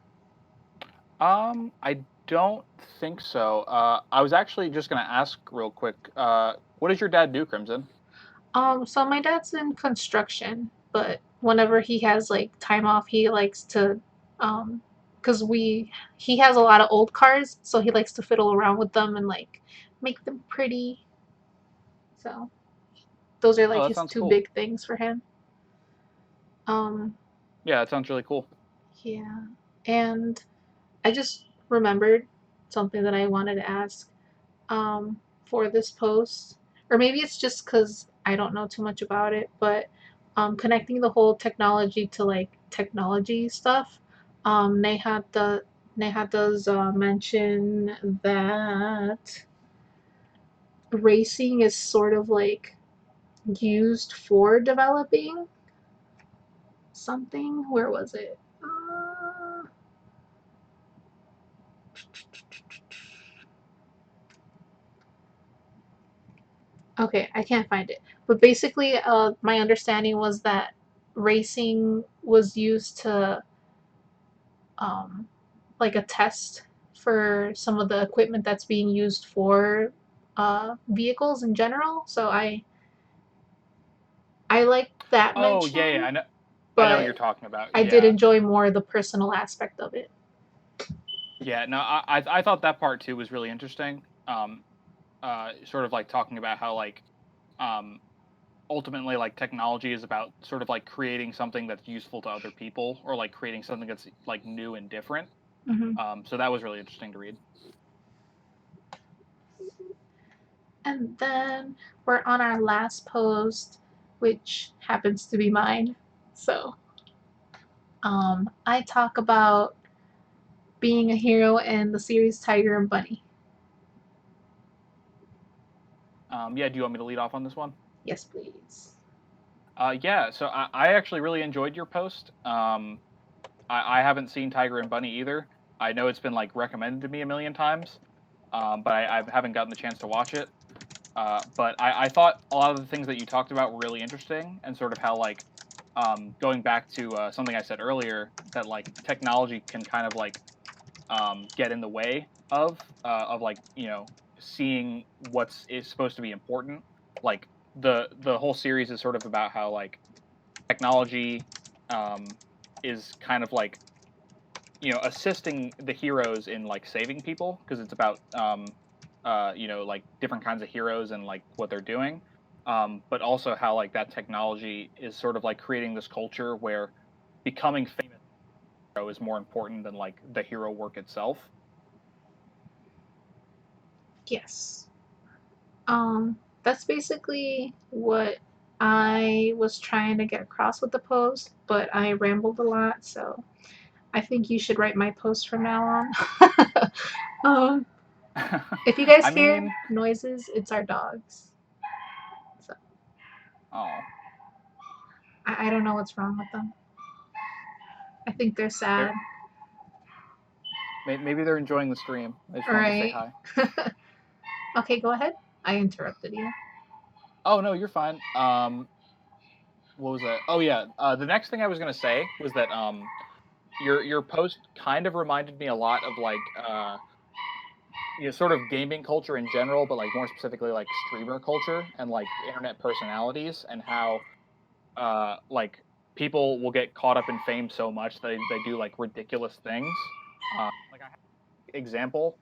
I don't think so. I was actually just gonna ask real quick. What does your dad do, Crimson? So my dad's in construction, but whenever he has like time off, he likes to, cause he has a lot of old cars, so he likes to fiddle around with them and like make them pretty. So those are Oh, like that his sounds two cool. big things for him. Um, Yeah, that sounds really cool. yeah, and I just remembered something that I wanted to ask. For this post, or maybe it's just because I don't know too much about it, but connecting the whole technology to like technology stuff, Neha does mention that racing is sort of like used for developing something. Where was it? Okay, I can't find it. But basically, my understanding was that racing was used to um, like a test for some of the equipment that's being used for vehicles in general. So I like that Oh yeah, yeah, mention. I know. I know what you're but talking about. I did Yeah. enjoy more the personal aspect of it. Yeah, no, I thought that part too was really interesting. Sort of like talking about how like um ultimately like technology is about sort of like creating something that's useful to other people or like creating something that's like new and different. Hmm. So that was really interesting to read. And then we're on our last post, which happens to be mine. So I talk about being a hero in the series Tiger and Bunny. Yeah, do you want me to lead off on this one? Yes, please. Yeah, so I actually really enjoyed your post. I haven't seen Tiger and Bunny either. I know it's been like recommended to me a million times, but I haven't gotten the chance to watch it. But I thought a lot of the things that you talked about were really interesting, and sort of how like going back to something I said earlier, that like technology can kind of like get in the way of like seeing what's is supposed to be important. Like the whole series is sort of about how like technology um, is kind of like assisting the heroes in like saving people because it's about like different kinds of heroes and like what they're doing, but also how like that technology is sort of like creating this culture where becoming famous hero is more important than like the hero work itself. Yes. That's basically what I was trying to get across with the post, but I rambled a lot, so I think you should write my post from now on. um, if you guys I hear mean, noises, it's our dogs. So oh, I don't know what's wrong with them. I think they're sad. they're maybe they're enjoying the stream. They just All wanted to say right. hi. Okay, go ahead. I interrupted you. Oh no, you're fine. What was that? Oh yeah, the next thing I was gonna say was that your post kind of reminded me a lot of like sort of gaming culture in general, but like more specifically like streamer culture and like internet personalities and how like people will get caught up in fame so much they do like ridiculous things. Like I have an example.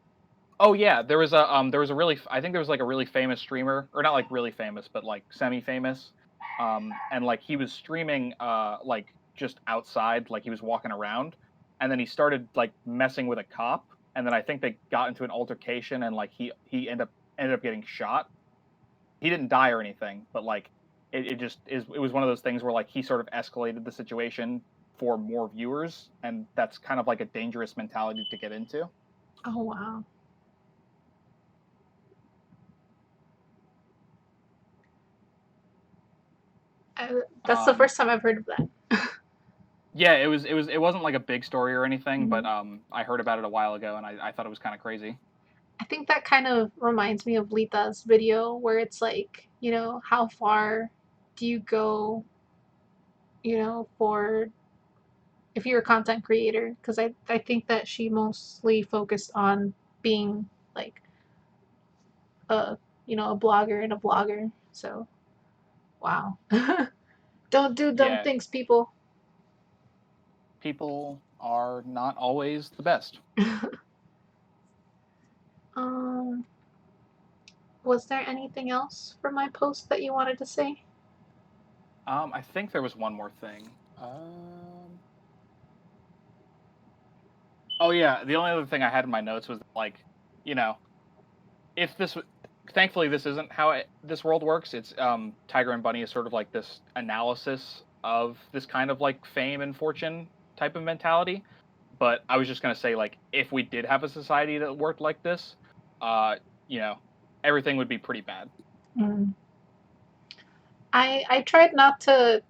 Oh yeah, there was a really I think there was like a really famous streamer, or not like really famous, but like semi-famous. And like he was streaming like just outside, like he was walking around, and then he started like messing with a cop, and then I think they got into an altercation, and like he ended up getting shot. He didn't die or anything, but like it just is it was one of those things where like he sort of escalated the situation for more viewers, and that's kind of like a dangerous mentality to get into. Oh wow. That's the Um, first time I've heard of that. Yeah, it wasn't like a big story or anything, but Mhm. I heard about it a while ago and I thought it was kind of crazy. I think that kind of reminds me of Lita's video where it's like, how far do you go, for if you're a content creator? Because I think that she mostly focused on being like a, a blogger and a vlogger. So, wow. Don't do dumb Yeah, things, people. people are not always the best. um, was there anything else from my post that you wanted to say? I think there was one more thing. Oh yeah, the only other thing I had in my notes was like, you know, if this thankfully this isn't how this world works. It's Tiger and Bunny is sort of like this analysis of this kind of like fame and fortune type of mentality. But I was just gonna say like if we did have a society that worked like this, uh, you know, everything would be pretty bad. Mm. I tried not to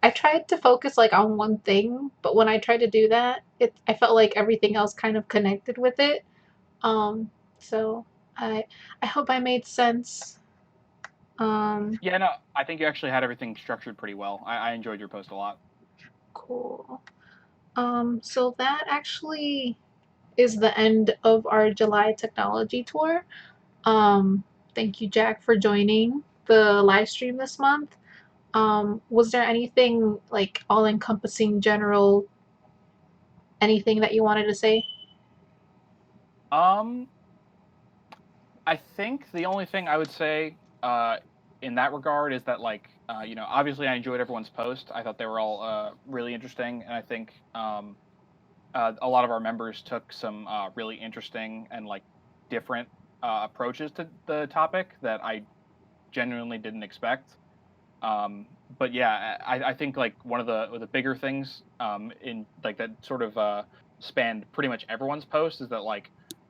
I tried to focus like on one thing, but when I tried to do that, I felt like everything else kind of connected with it. Um, so I I hope I made sense. Um, Yeah, no, I think you actually had everything structured pretty well. I enjoyed your post a lot. cool. So that actually is the end of our July technology tour. Um, Thank you, Jack, for joining the live stream this month. Was there anything like all encompassing, general, anything that you wanted to say? Um, I think the only thing I would say in that regard is that obviously I enjoyed everyone's post. I thought they were all really interesting, and I think a lot of our members took some really interesting and different approaches to the topic that I genuinely didn't expect. But yeah, I think one of the bigger things in that sort of spanned pretty much everyone's post is that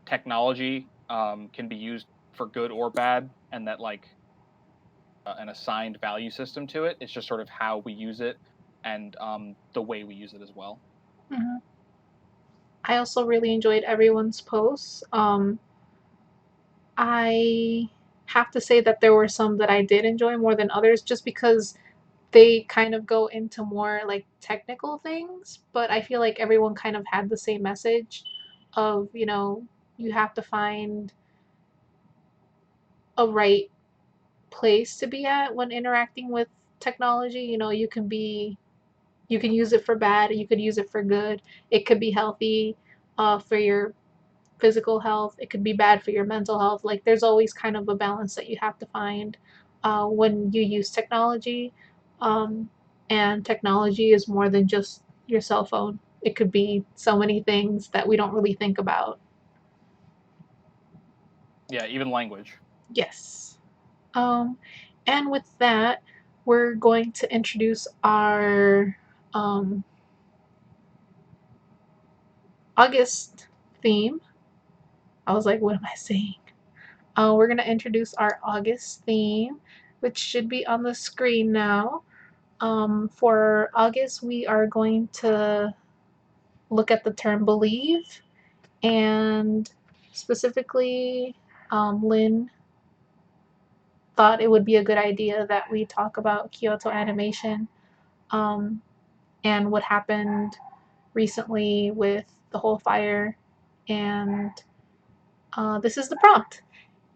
technology can be used for good or bad, and that an assigned value system to it. It's just sort of how we use it and the way we use it as well. Mhm. I also really enjoyed everyone's posts. I have to say that there were some that I did enjoy more than others just because they kind of go into more like technical things, but I feel like everyone kind of had the same message of, you have to find a right place to be at when interacting with technology. You can use it for bad, you could use it for good. It could be healthy for your physical health, it could be bad for your mental health. Like there's always kind of a balance that you have to find when you use technology. Um, and technology is more than just your cell phone, it could be so many things that we don't really think about. Yeah, even language. Yes. Um, and with that, we're going to introduce our um, August theme. I was like, what am I saying? We're going to introduce our August theme, which should be on the screen now. For August, we are going to look at the term believe, and specifically, Lynn thought it would be a good idea that we talk about Kyoto animation um, and what happened recently with the whole fire. And this is the prompt.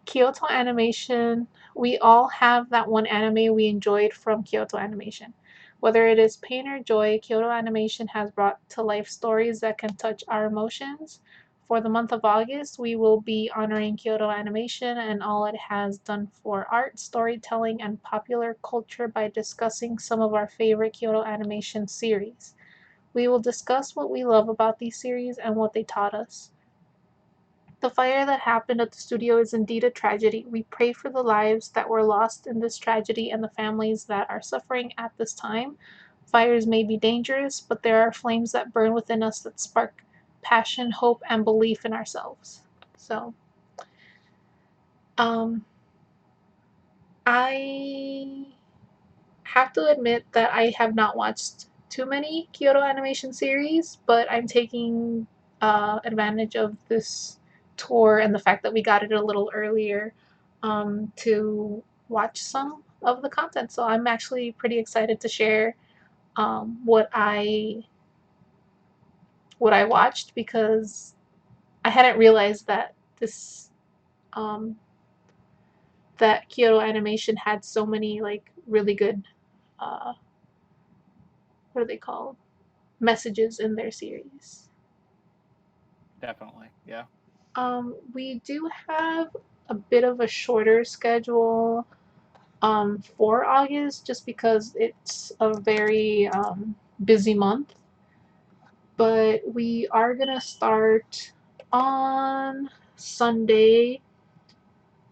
Kyoto Animation, we all have that one anime we enjoyed from Kyoto Animation. Whether it is pain or joy, Kyoto Animation has brought to life stories that can touch our emotions. For the month of August, we will be honoring Kyoto Animation and all it has done for art, storytelling, and popular culture by discussing some of our favorite Kyoto Animation series. We will discuss what we love about these series and what they taught us. The fire that happened at the studio is indeed a tragedy. We pray for the lives that were lost in this tragedy and the families that are suffering at this time. Fires may be dangerous, but there are flames that burn within us that spark passion, hope, and belief in ourselves. So, um, I have to admit that I have not watched too many Kyoto animation series, but I'm taking advantage of this tour and the fact that we got it a little earlier to watch some of the content. So I'm actually pretty excited to share what I watched because I hadn't realized that this um, that Kyoto animation had so many like really good uh, what are they called, messages in their series. Definitely. Yeah. We do have a bit of a shorter schedule for August just because it's a very busy month. But we are going to start on Sunday,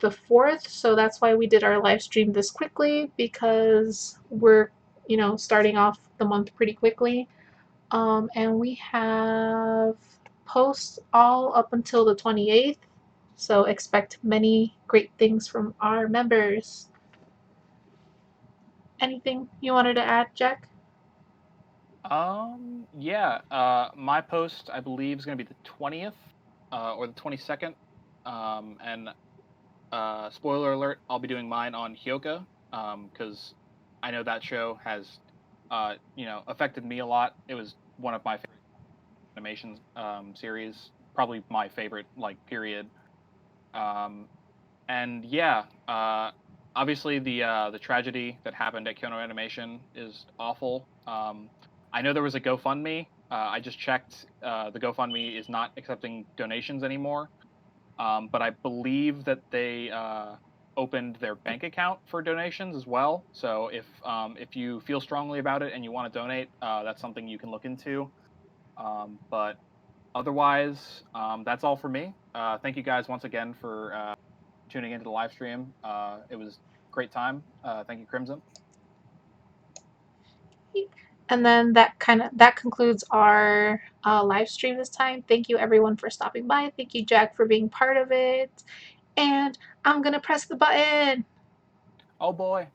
the 4th. So that's why we did our live stream this quickly because we're, starting off the month pretty quickly. And we have posts all up until the 28th. So expect many great things from our members. Anything you wanted to add, Jack? Yeah. My post, I believe, is going to be the 20th or the 22nd. And spoiler alert, I'll be doing mine on Hyoka because I know that show has, affected me a lot. It was one of my favorite animation series, probably my favorite, period. Um, and yeah, obviously the tragedy that happened at Kyoto Animation is awful. I know there was a GoFundMe. I just checked. The GoFundMe is not accepting donations anymore. But I believe that they opened their bank account for donations as well. So if you feel strongly about it and you want to donate, that's something you can look into. But otherwise, that's all for me. Thank you guys once again for tuning into the live stream. It was a great time. Thank you, Crimson. And then that concludes our live stream this time. Thank you everyone for stopping by. Thank you, Jack, for being part of it. And I'm gonna press the button. Oh boy.